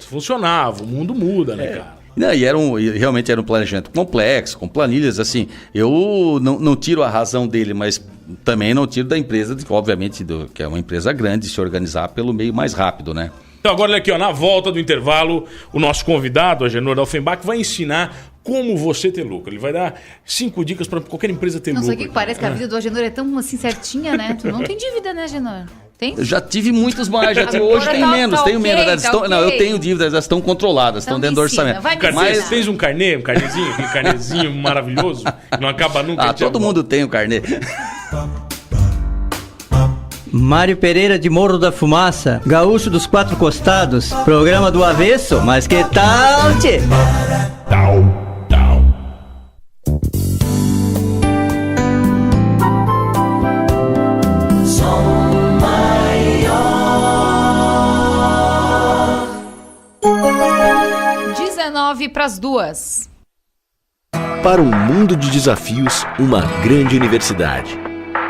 Funcionava, o mundo muda, né, cara? Não, e realmente era um planejamento complexo, com planilhas, assim, eu não tiro a razão dele, mas também não tiro da empresa, obviamente, que é uma empresa grande, se organizar pelo meio mais rápido, né? Então agora, olha aqui, ó, na volta do intervalo, o nosso convidado, o Agenor Offenbach, vai ensinar como você ter lucro. Ele vai dar 5 dicas para qualquer empresa ter lucro. Não sei o que parece que a vida do Agenor é tão assim certinha, né? Tu não tem dívida, né, Agenor? Tem? Eu já tive muitos mais, hoje tem menos, tenho menos. Não, eu tenho dívidas, elas estão controladas, estão dentro do orçamento. Mas tens um carnê, aquele carnezinho maravilhoso, que não acaba nunca. Todo mundo tem o carnê. Mário Pereira de Morro da Fumaça, gaúcho dos 4 costados, programa do avesso, mas que tal, tchê? Tal. Som maior. 1:50. Para um mundo de desafios, uma grande universidade.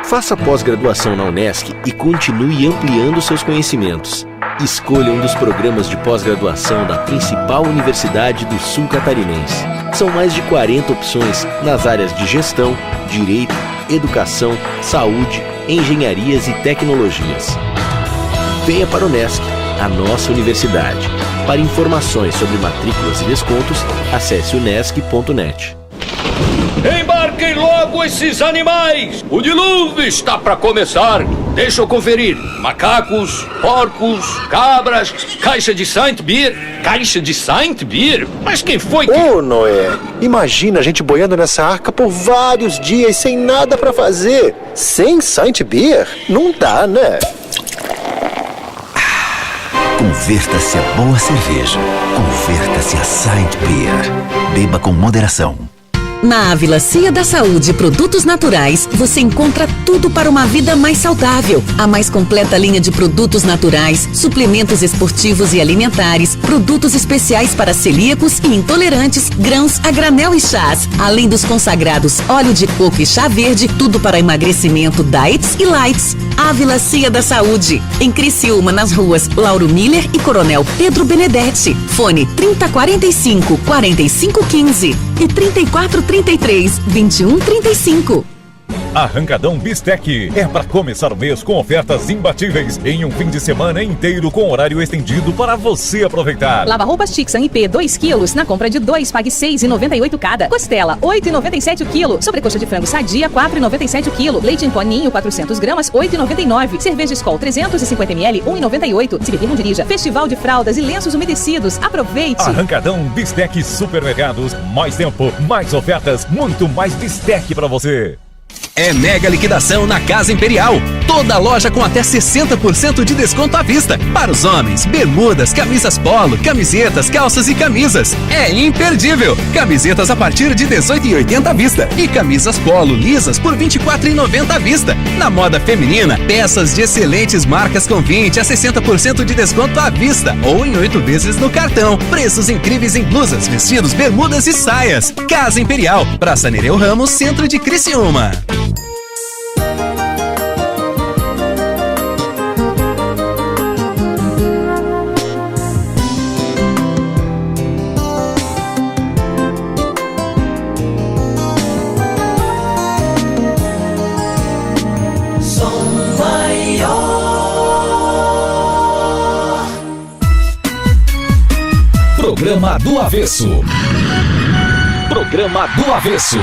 Faça pós-graduação na Unesc e continue ampliando seus conhecimentos. Escolha um dos programas de pós-graduação da principal universidade do sul catarinense. São mais de 40 opções nas áreas de gestão, direito, educação, saúde, engenharias e tecnologias. Venha para a Unesc, a nossa universidade. Para informações sobre matrículas e descontos, acesse unesc.net. Embarquem logo esses animais! O dilúvio está para começar! Deixa eu conferir. Macacos, porcos, cabras, caixa de Saint Beer. Caixa de Saint Beer? Mas quem foi que... Ô, Noé, imagina a gente boiando nessa arca por vários dias sem nada pra fazer. Sem Saint Beer? Não dá, né? Converta-se a boa cerveja. Converta-se a Saint Beer. Beba com moderação. Na Ávila Cia da Saúde Produtos Naturais, você encontra tudo para uma vida mais saudável. A mais completa linha de produtos naturais, suplementos esportivos e alimentares, produtos especiais para celíacos e intolerantes, grãos a granel e chás, além dos consagrados óleo de coco e chá verde, tudo para emagrecimento, diets e lights. Ávila Cia da Saúde, em Criciúma, nas ruas Lauro Miller e Coronel Pedro Benedetti. Fone 3045-4515 e 3433-2135. Arrancadão Bistec é para começar o mês com ofertas imbatíveis em um fim de semana inteiro com horário estendido para você aproveitar. Lava-roupas Tixan IP 2 quilos, na compra de 2, pague 6,98 cada. Costela, 8,97 o quilo. Sobrecoxa de frango sadia, 4,97 o quilo. Leite em pó Ninho, 400 gramas, 8,99. Cerveja Skol 350 ml, 1,98. Se beber, não dirija. Festival de fraldas e lenços umedecidos. Aproveite! Arrancadão Bistec Supermercados. Mais tempo, mais ofertas, muito mais Bistec para você. É mega liquidação na Casa Imperial. Toda loja com até 60% de desconto à vista. Para os homens, bermudas, camisas polo, camisetas, calças e camisas. É imperdível. Camisetas a partir de R$ 18,80 à vista. E camisas polo lisas por R$ 24,90 à vista. Na moda feminina, peças de excelentes marcas com 20% a 60% de desconto à vista. Ou em 8 vezes no cartão. Preços incríveis em blusas, vestidos, bermudas e saias. Casa Imperial. Praça Nereu Ramos, centro de Criciúma. Programa do Avesso. Programa do Avesso.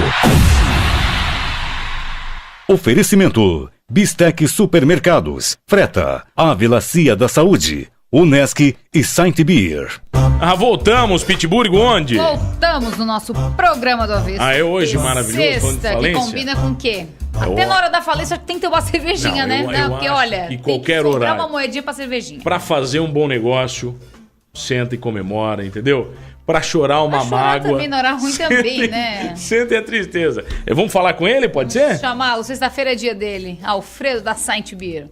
Oferecimento: Bistec Supermercados, Freta, Ávila Cia da Saúde, Unesc e Saint Beer. Voltamos, Pittsburgh, onde? Voltamos no nosso programa do Avesso. É hoje maravilhoso, Sexta, que combina com o quê? Até na hora da falência tem que ter uma cervejinha, né? Porque olha, em qualquer horário, uma moedinha pra cervejinha. Pra fazer um bom negócio, senta e comemora, entendeu? Pra chorar uma mágoa. Também, na hora ruim também, né? Senta e a tristeza. Vamos falar com ele, pode ser? Chamá-lo, sexta-feira é dia dele. Alfredo da Saint Beer.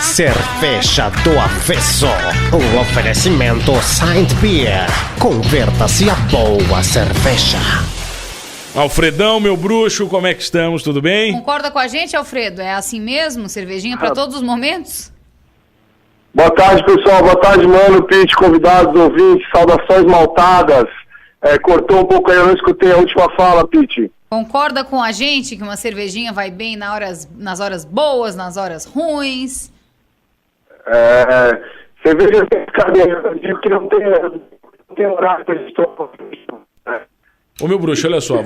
Cerveja do Avesso. Um oferecimento Saint Beer. Converta-se a boa cerveja. Alfredão, meu bruxo, como é que estamos? Tudo bem? Concorda com a gente, Alfredo? É assim mesmo? Cervejinha para todos os momentos? Boa tarde, pessoal. Boa tarde, Mano, Pete, convidados, ouvintes, saudações maltadas. Cortou um pouco aí, eu não escutei a última fala, Pete. Concorda com a gente que uma cervejinha vai bem nas horas boas, nas horas ruins? Cerveja eu digo que não tem horário pra gente tomar. Ô, meu bruxo, olha só,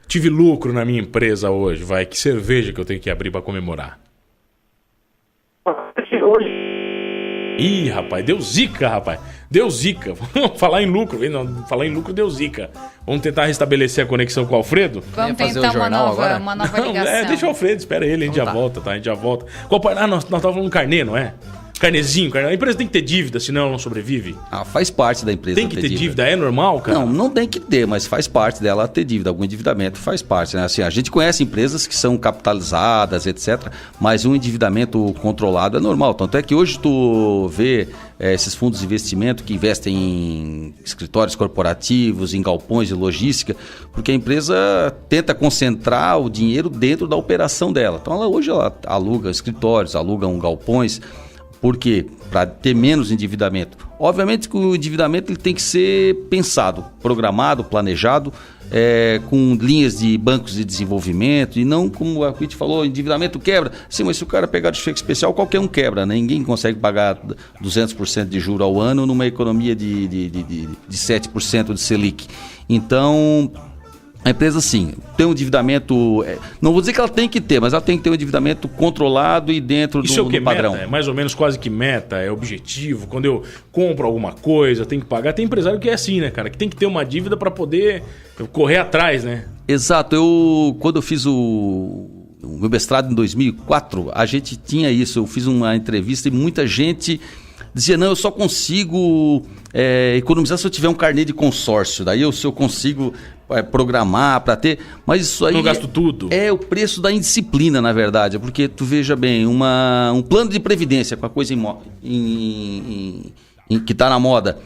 tive lucro na minha empresa hoje, que cerveja que eu tenho que abrir pra comemorar? Ih, rapaz, deu zica, rapaz. Deu zica. Falar em lucro, deu zica. Vamos tentar restabelecer a conexão com o Alfredo? Vamos tentar uma nova ligação. Deixa o Alfredo, espera ele, a gente já volta, tá? A gente já volta. Nós tava falando carnê, não é? Carnezinho. A empresa tem que ter dívida, senão ela não sobrevive? Faz parte da empresa. Tem que ter dívida, é normal, cara? Não tem que ter, mas faz parte dela ter dívida. Algum endividamento faz parte, né? Assim, a gente conhece empresas que são capitalizadas, etc., mas um endividamento controlado é normal. Tanto é que hoje tu vê esses fundos de investimento que investem em escritórios corporativos, em galpões de logística, porque a empresa tenta concentrar o dinheiro dentro da operação dela. Então hoje ela aluga escritórios, aluga galpões. Por quê? Para ter menos endividamento. Obviamente que o endividamento ele tem que ser pensado, programado, planejado, com linhas de bancos de desenvolvimento e não, como a Pete falou, endividamento quebra. Sim, mas se o cara pegar de cheque especial, qualquer um quebra, né? Ninguém consegue pagar 200% de juros ao ano numa economia de 7% de Selic. Então, a empresa, sim, tem um endividamento, não vou dizer que ela tem que ter, mas ela tem que ter um endividamento controlado e dentro do padrão. Meta? É mais ou menos quase que meta, é objetivo. Quando eu compro alguma coisa, tem que pagar. Tem empresário que é assim, né, cara? Que tem que ter uma dívida para poder correr atrás, né? Exato. Quando eu fiz o meu mestrado em 2004, a gente tinha isso. Eu fiz uma entrevista e muita gente dizia, não, eu só consigo economizar se eu tiver um carnê de consórcio. Daí se eu consigo programar para ter, mas isso aí não gasto tudo. É o preço da indisciplina, na verdade, porque tu veja bem, um plano de previdência com a coisa que está na moda,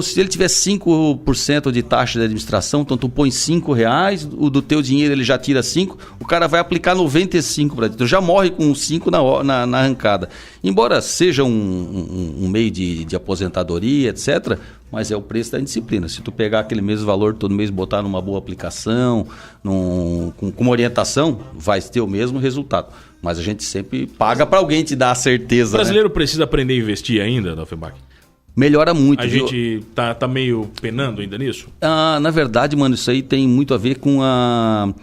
se ele tiver 5% de taxa de administração, então tu põe R$5, o do teu dinheiro ele já tira 5, o cara vai aplicar 95 para ti, tu já morre com 5 na arrancada. Embora seja um meio de aposentadoria, etc., mas é o preço da indisciplina. Se tu pegar aquele mesmo valor todo mês, botar numa boa aplicação, com uma orientação, vai ter o mesmo resultado. Mas a gente sempre paga para alguém te dar a certeza. O brasileiro precisa aprender a investir ainda, Dalfenbach? Melhora muito. A gente tá meio penando ainda nisso? Na verdade, mano, isso aí tem muito a ver com a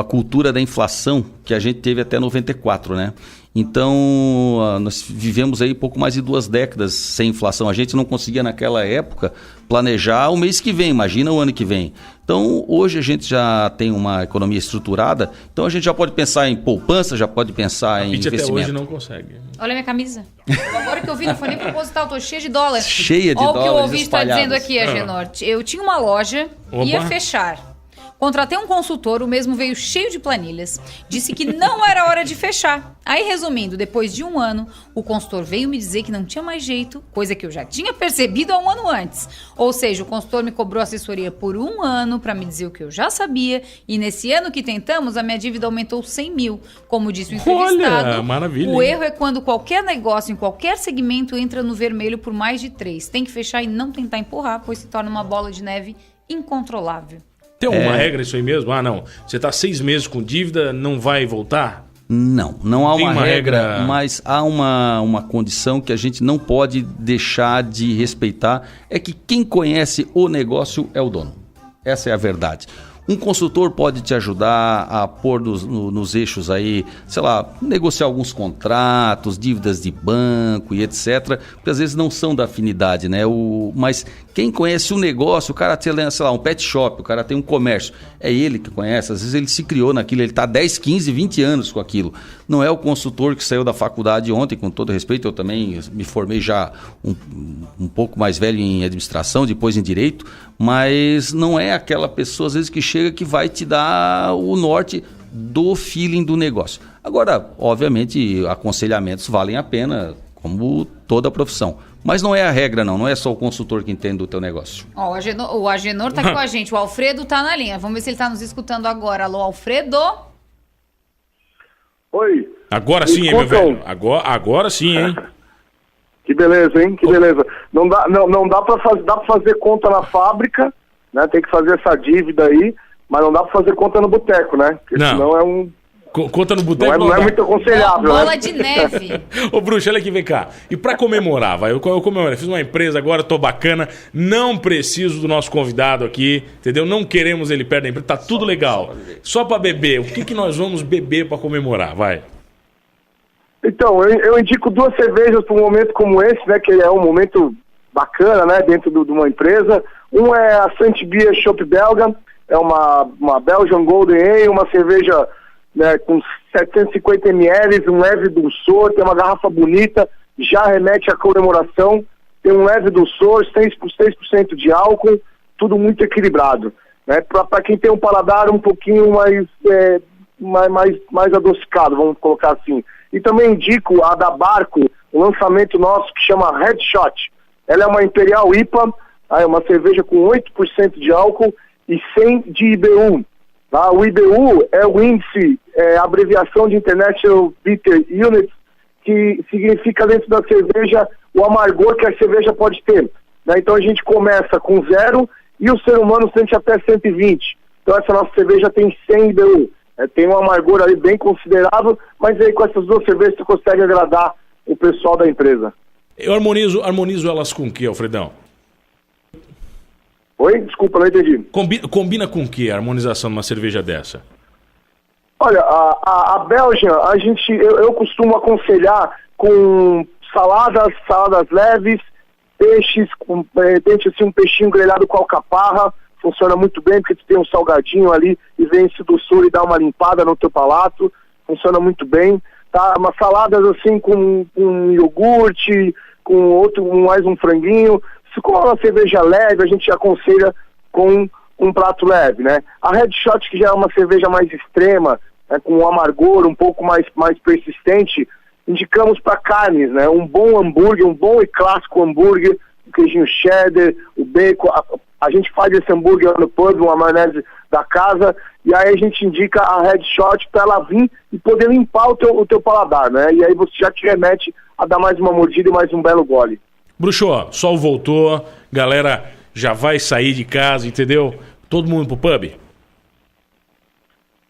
cultura da inflação que a gente teve até 94, né? Então, nós vivemos aí pouco mais de 2 décadas sem inflação. A gente não conseguia naquela época planejar o mês que vem, imagina o ano que vem. Então, hoje a gente já tem uma economia estruturada, então a gente já pode pensar em poupança, já pode pensar em investimento. Até hoje não consegue. Olha a minha camisa. Agora que eu vi, não foi nem proposital, tô cheia de dólares. Cheia de dólares. Olha o que o ouvinte está dizendo aqui, Agenor. Eu tinha uma loja, ia fechar. Contratei um consultor, o mesmo veio cheio de planilhas. Disse que não era hora de fechar. Aí, resumindo, depois de 1 ano, o consultor veio me dizer que não tinha mais jeito, coisa que eu já tinha percebido há 1 ano antes. Ou seja, o consultor me cobrou assessoria por 1 ano para me dizer o que eu já sabia. E nesse ano que tentamos, a minha dívida aumentou 100 mil. Como disse o entrevistado, olha, maravilha, o erro é quando qualquer negócio, em qualquer segmento, entra no vermelho por mais de 3. Tem que fechar e não tentar empurrar, pois se torna uma bola de neve incontrolável. Tem alguma regra isso aí mesmo? Não. Você está 6 meses com dívida, não vai voltar? Não há uma regra, mas há uma condição que a gente não pode deixar de respeitar, é que quem conhece o negócio é o dono. Essa é a verdade. Um consultor pode te ajudar a pôr nos eixos aí, sei lá, negociar alguns contratos, dívidas de banco e etc. Porque às vezes não são da afinidade, né? Mas quem conhece o negócio, o cara tem, sei lá, um pet shop, o cara tem um comércio, é ele que conhece, às vezes ele se criou naquilo, ele está 10, 15, 20 anos com aquilo. Não é o consultor que saiu da faculdade ontem, com todo respeito, eu também me formei já um pouco mais velho em administração, depois em direito, mas não é aquela pessoa, às vezes, que chega que vai te dar o norte do feeling do negócio. Agora, obviamente, aconselhamentos valem a pena, como toda a profissão, Mas não é a regra, não é só o consultor que entende do teu negócio. Ó, o Agenor tá aqui com a gente, o Alfredo tá na linha. Vamos ver se ele tá nos escutando agora. Alô, Alfredo? Oi. Agora sim, hein, meu velho? Agora sim, hein? Que beleza, hein? Que beleza. Não dá pra fazer conta na fábrica, né? Tem que fazer essa dívida aí, mas não dá pra fazer conta no boteco, né? Porque senão é um... Conta no boteco não é muito aconselhável, bola né? de neve. Ô, Bruxo, olha aqui, vem cá. E pra comemorar, vai, eu comemorei, fiz uma empresa agora, tô bacana, não preciso do nosso convidado aqui, entendeu? Não queremos ele perto da empresa, tá tudo legal. Só pra beber, o que nós vamos beber pra comemorar, vai? Então, eu indico 2 cervejas para um momento como esse, né? Que é um momento bacana, né? Dentro de uma empresa. Um é a Saint Beer Chopp Belga, é uma Belgian Golden Ale, uma cerveja... né, com 750 ml, um leve dulçor, tem uma garrafa bonita, já remete à comemoração, tem um leve dulçor, 6% de álcool, tudo muito equilibrado. Né, para quem tem um paladar um pouquinho mais adocicado, vamos colocar assim. E também indico a da Barco, um lançamento nosso que chama Headshot. Ela é uma Imperial IPA, é uma cerveja com 8% de álcool e 100 de IBU. Tá? O IBU é o índice, a abreviação de International Bitter Unit, que significa dentro da cerveja o amargor que a cerveja pode ter. Né? Então a gente começa com 0 e o ser humano sente até 120. Então essa nossa cerveja tem 100 IBU. Tem um amargor ali bem considerável, mas aí com essas 2 cervejas você consegue agradar o pessoal da empresa. Eu harmonizo elas com o que, Alfredão? Oi? Desculpa, não entendi. Combina com o que a harmonização de uma cerveja dessa? Olha, a Belgian, eu costumo aconselhar com saladas leves, peixes, assim, um peixinho grelhado com alcaparra, funciona muito bem, porque tu tem um salgadinho ali e vem esse doçor e dá uma limpada no teu palato, funciona muito bem. Tá? Umas saladas assim com iogurte, com mais um franguinho. Se for uma cerveja leve, a gente aconselha com um prato leve, né? A Headshot, que já é uma cerveja mais extrema, né, com um amargor um pouco mais persistente, indicamos para carnes, né? Um bom hambúrguer, um bom e clássico hambúrguer, o queijinho cheddar, o bacon. A gente faz esse hambúrguer no pub, uma maionese da casa, e aí a gente indica a Headshot para ela vir e poder limpar o teu paladar, né? E aí você já te remete a dar mais uma mordida e mais um belo gole. Bruxo, sol voltou, galera já vai sair de casa, entendeu? Todo mundo pro pub?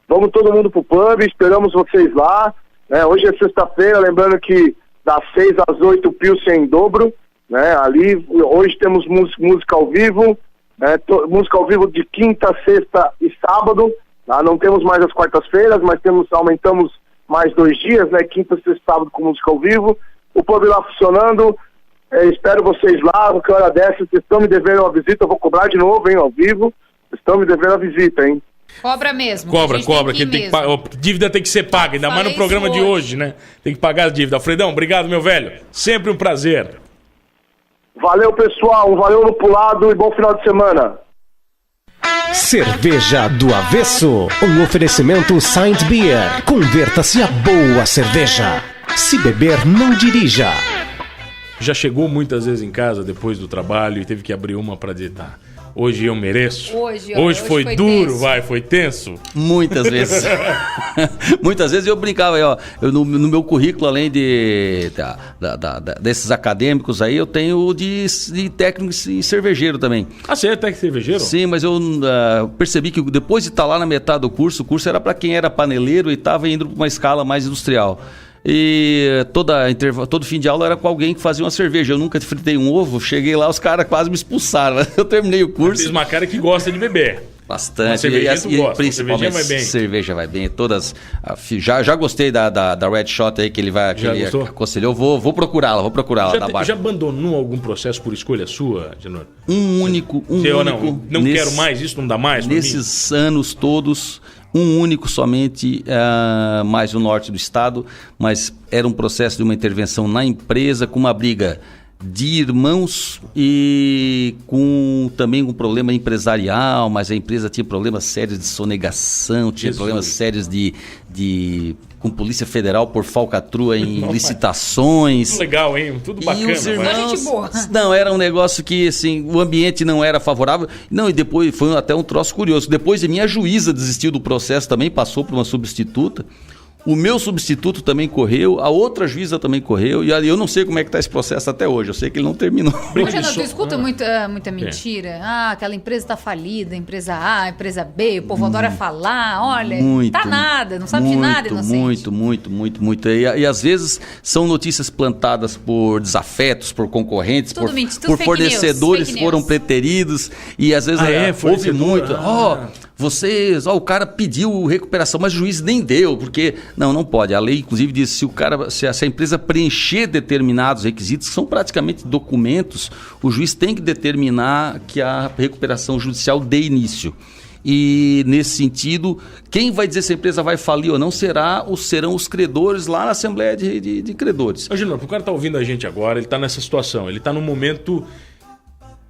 Vamos todo mundo pro pub, esperamos vocês lá. Né? Hoje é sexta-feira, lembrando que das 6 às 8 o Pilsen em dobro. Né? Ali, hoje temos música ao vivo, né? Música ao vivo de quinta, sexta e sábado. Tá? Não temos mais as quartas-feiras, mas aumentamos mais 2 dias, né? Quinta, sexta e sábado com música ao vivo. O pub lá funcionando. Espero vocês lá, qualquer hora dessa. Vocês estão me devendo uma visita, eu vou cobrar de novo, hein, ao vivo. Vocês estão me devendo a visita, hein. Cobra mesmo. Cobra. Dívida tem que ser paga, ainda mais no programa de hoje, né? Tem que pagar a dívida. Alfredão, obrigado, meu velho. Sempre um prazer. Valeu, pessoal. Valeu no pulado e bom final de semana. Cerveja do Avesso. Um oferecimento Saint Beer. Converta-se a boa cerveja. Se beber, não dirija. Já chegou muitas vezes em casa depois do trabalho e teve que abrir uma pra dizer, tá, hoje eu mereço. Hoje foi duro, tenso. Foi tenso. Muitas vezes. Muitas vezes eu brincava aí, ó. No meu currículo, além desses acadêmicos aí, eu tenho de técnico e cervejeiro também. Ah, você é técnico e cervejeiro? Sim, mas eu percebi que depois de estar lá na metade do curso, o curso era para quem era paneleiro e estava indo para uma escala mais industrial. E todo fim de aula era com alguém que fazia uma cerveja. Eu nunca fritei um ovo, cheguei lá, os caras quase me expulsaram. Eu terminei o curso. Fiz uma cara que gosta de beber. Bastante. Principalmente vai bem. Cerveja vai bem. Todas. Já gostei da Red Shot aí que ele aconselhou. Vou procurá-la, da Barco. Já abandonou algum processo por escolha sua, Genor? Um único. Não quero mais, isso não dá mais. Nesses anos todos. Um único somente, mais no norte do estado, mas era um processo de uma intervenção na empresa com uma briga de irmãos e também um problema empresarial, mas a empresa tinha problemas sérios de sonegação, tinha problemas sérios com Polícia Federal por falcatrua em licitações. Tudo legal, hein? Tudo bacana. E os irmãos, não, era um negócio que, assim, o ambiente não era favorável. Não, e depois foi até um troço curioso. Depois de mim, a juíza desistiu do processo também, passou por uma substituta. O meu substituto também correu, a outra juíza também correu, e eu não sei como é que está esse processo até hoje, eu sei que ele não terminou. Renato, tu escuta muita mentira? Aquela empresa está falida, empresa A, empresa B, o povo adora falar, olha, tá nada, não sabe de nada, inocente. Muito. E às vezes são notícias plantadas por desafetos, por concorrentes, por fornecedores que foram preteridos, e às vezes houve muito. O cara pediu recuperação, mas o juiz nem deu, porque não pode. A lei, inclusive, diz se a empresa preencher determinados requisitos, que são praticamente documentos, o juiz tem que determinar que a recuperação judicial dê início. E, nesse sentido, quem vai dizer se a empresa vai falir ou não serão os credores lá na Assembleia de Credores. Imagina, o cara tá ouvindo a gente agora, ele tá nessa situação, ele tá num momento...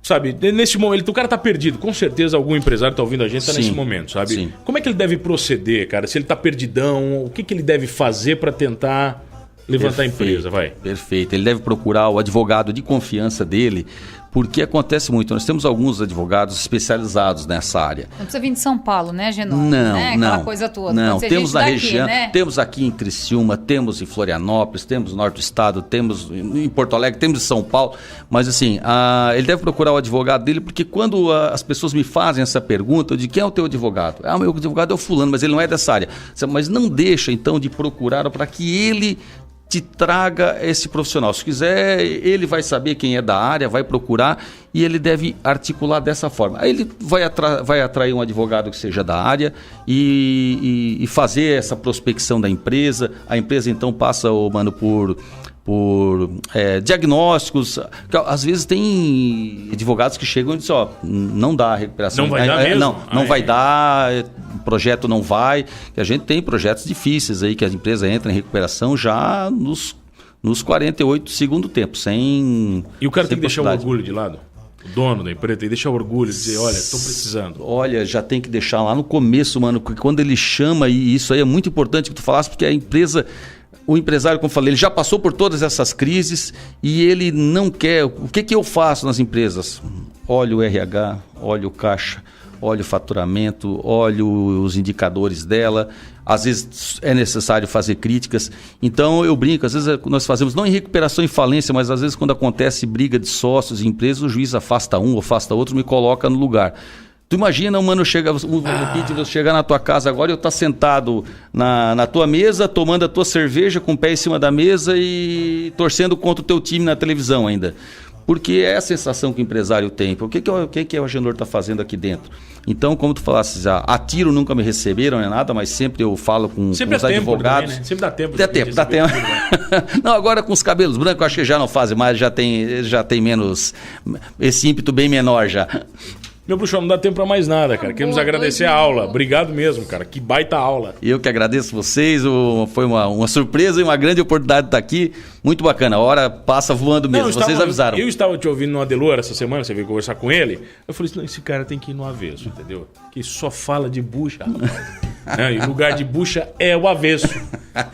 Sabe, nesse momento, o cara tá perdido. Com certeza algum empresário tá ouvindo a gente, tá nesse momento, sabe? Sim. Como é que ele deve proceder, cara? Se ele tá perdidão, o que ele deve fazer para tentar levantar a empresa? Perfeito. Ele deve procurar o advogado de confiança dele, porque acontece muito. Nós temos alguns advogados especializados nessa área. Não precisa vir de São Paulo, né, Genor? Não, Aquela coisa toda. Não, temos na região, né? Temos aqui em Criciúma, temos em Florianópolis, temos no norte do estado, temos em Porto Alegre, temos em São Paulo. Mas assim, ele deve procurar o advogado dele, porque quando as pessoas me fazem essa pergunta, eu digo, quem é o teu advogado? O meu advogado é o fulano, mas ele não é dessa área. Mas não deixa, então, de procurar para que ele te traga esse profissional. Se quiser, ele vai saber quem é da área, vai procurar e ele deve articular dessa forma. Aí ele vai atrair um advogado que seja da área e fazer essa prospecção da empresa. A empresa, então, passa, por diagnósticos. Às vezes tem advogados que chegam e dizem, não dá a recuperação. Não vai dar mesmo? Não vai dar, o projeto não vai. E a gente tem projetos difíceis aí que a empresa entra em recuperação já nos 48 do segundo tempo, sem... E o cara tem que deixar o orgulho de lado? O dono da empresa tem que deixar o orgulho e dizer, olha, estou precisando. Olha, já tem que deixar lá no começo, mano, porque quando ele chama, e isso aí é muito importante que tu falasse, porque a empresa... O empresário, como eu falei, ele já passou por todas essas crises e ele não quer... O que eu faço nas empresas? Olho o RH, olho o caixa, olho o faturamento, olho os indicadores dela. Às vezes é necessário fazer críticas. Então eu brinco, às vezes nós fazemos, não em recuperação e falência, mas às vezes quando acontece briga de sócios em empresas, o juiz afasta um, afasta outro, me coloca no lugar. Tu imagina, mano, chegar na tua casa agora e eu estar sentado na tua mesa, tomando a tua cerveja com o pé em cima da mesa e torcendo contra o teu time na televisão ainda. Porque é a sensação que o empresário tem. O que o Agenor está fazendo aqui dentro? Então, como tu falaste, a tiro nunca me receberam, não é nada, mas sempre eu falo com os advogados. Também, né? Sempre dá tempo. Dá tempo. Não, agora com os cabelos brancos, acho que já não fazem mais, já tem menos, esse ímpeto bem menor já. Meu bruxão, não dá tempo pra mais nada, cara. Queremos agradecer a aula. Obrigado mesmo, cara. Que baita aula. Eu que agradeço vocês. Foi uma surpresa e uma grande oportunidade de estar aqui. Muito bacana. A hora passa voando mesmo. Vocês avisaram. Eu estava te ouvindo no Adelor essa semana, você veio conversar com ele. Eu falei assim, não, esse cara tem que ir no avesso, entendeu? Que só fala de bucha, rapaz. E o lugar de bucha é o avesso.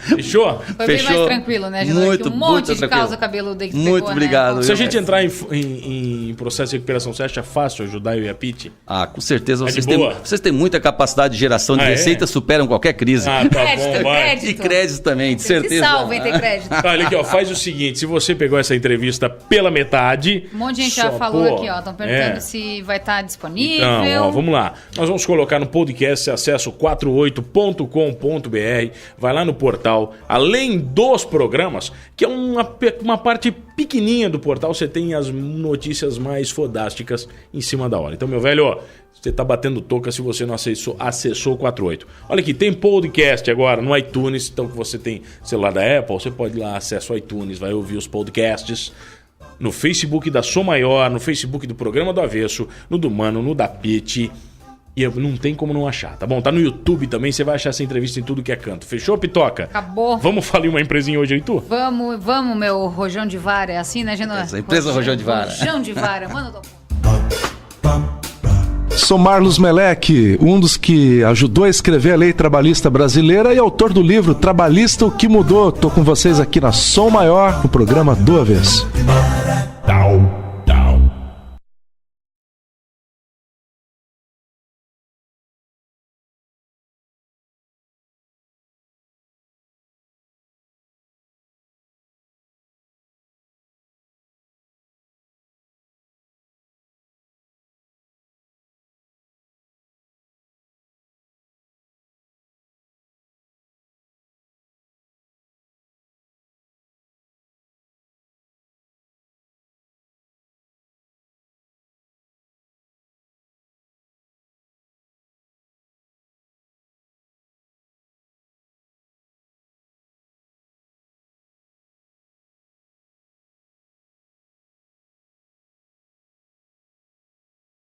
Fechou? Foi bem mais tranquilo, né, Genor? Muito, um monte de tranquilo. causa cabeluda que muito pegou, obrigado. Né? Se a gente entrar em processo de recuperação, você acha fácil ajudar eu e a Pete? Com certeza. Vocês têm muita capacidade de geração de receita, superam qualquer crise. Tá bom, vai. E crédito também, de certeza. Salve, tem crédito. Olha aqui, faz o seguinte, se você pegou essa entrevista pela metade... Um monte de gente já falou aqui, estão perguntando se vai estar disponível. Então, vamos lá. Nós vamos colocar no podcast, acesso 48.com.br, vai lá no portal, além dos programas, que é uma parte pequenininha do portal, você tem as notícias mais fodásticas em cima da hora. Então, meu velho, você tá batendo touca se você não acessou o 48. Olha aqui, tem podcast agora no iTunes, então que você tem celular da Apple, você pode ir lá, acessa o iTunes, vai ouvir os podcasts. No Facebook da Som Maior, no Facebook do Programa do Avesso, no do Mano, no da Pete. E não tem como não achar, tá bom? Tá no YouTube também, você vai achar essa entrevista em tudo que é canto. Fechou, Pitoca? Acabou. Vamos falir uma empresinha hoje aí, tu? Vamos, meu rojão de vara. É assim, né, Genor? Essa empresa Rojão de Vara. Rojão de vara. Mano, tô... Sou Marlos Meleque, um dos que ajudou a escrever a lei trabalhista brasileira e autor do livro Trabalhista, o que mudou. Tô com vocês aqui na Som Maior, no programa do Avesso.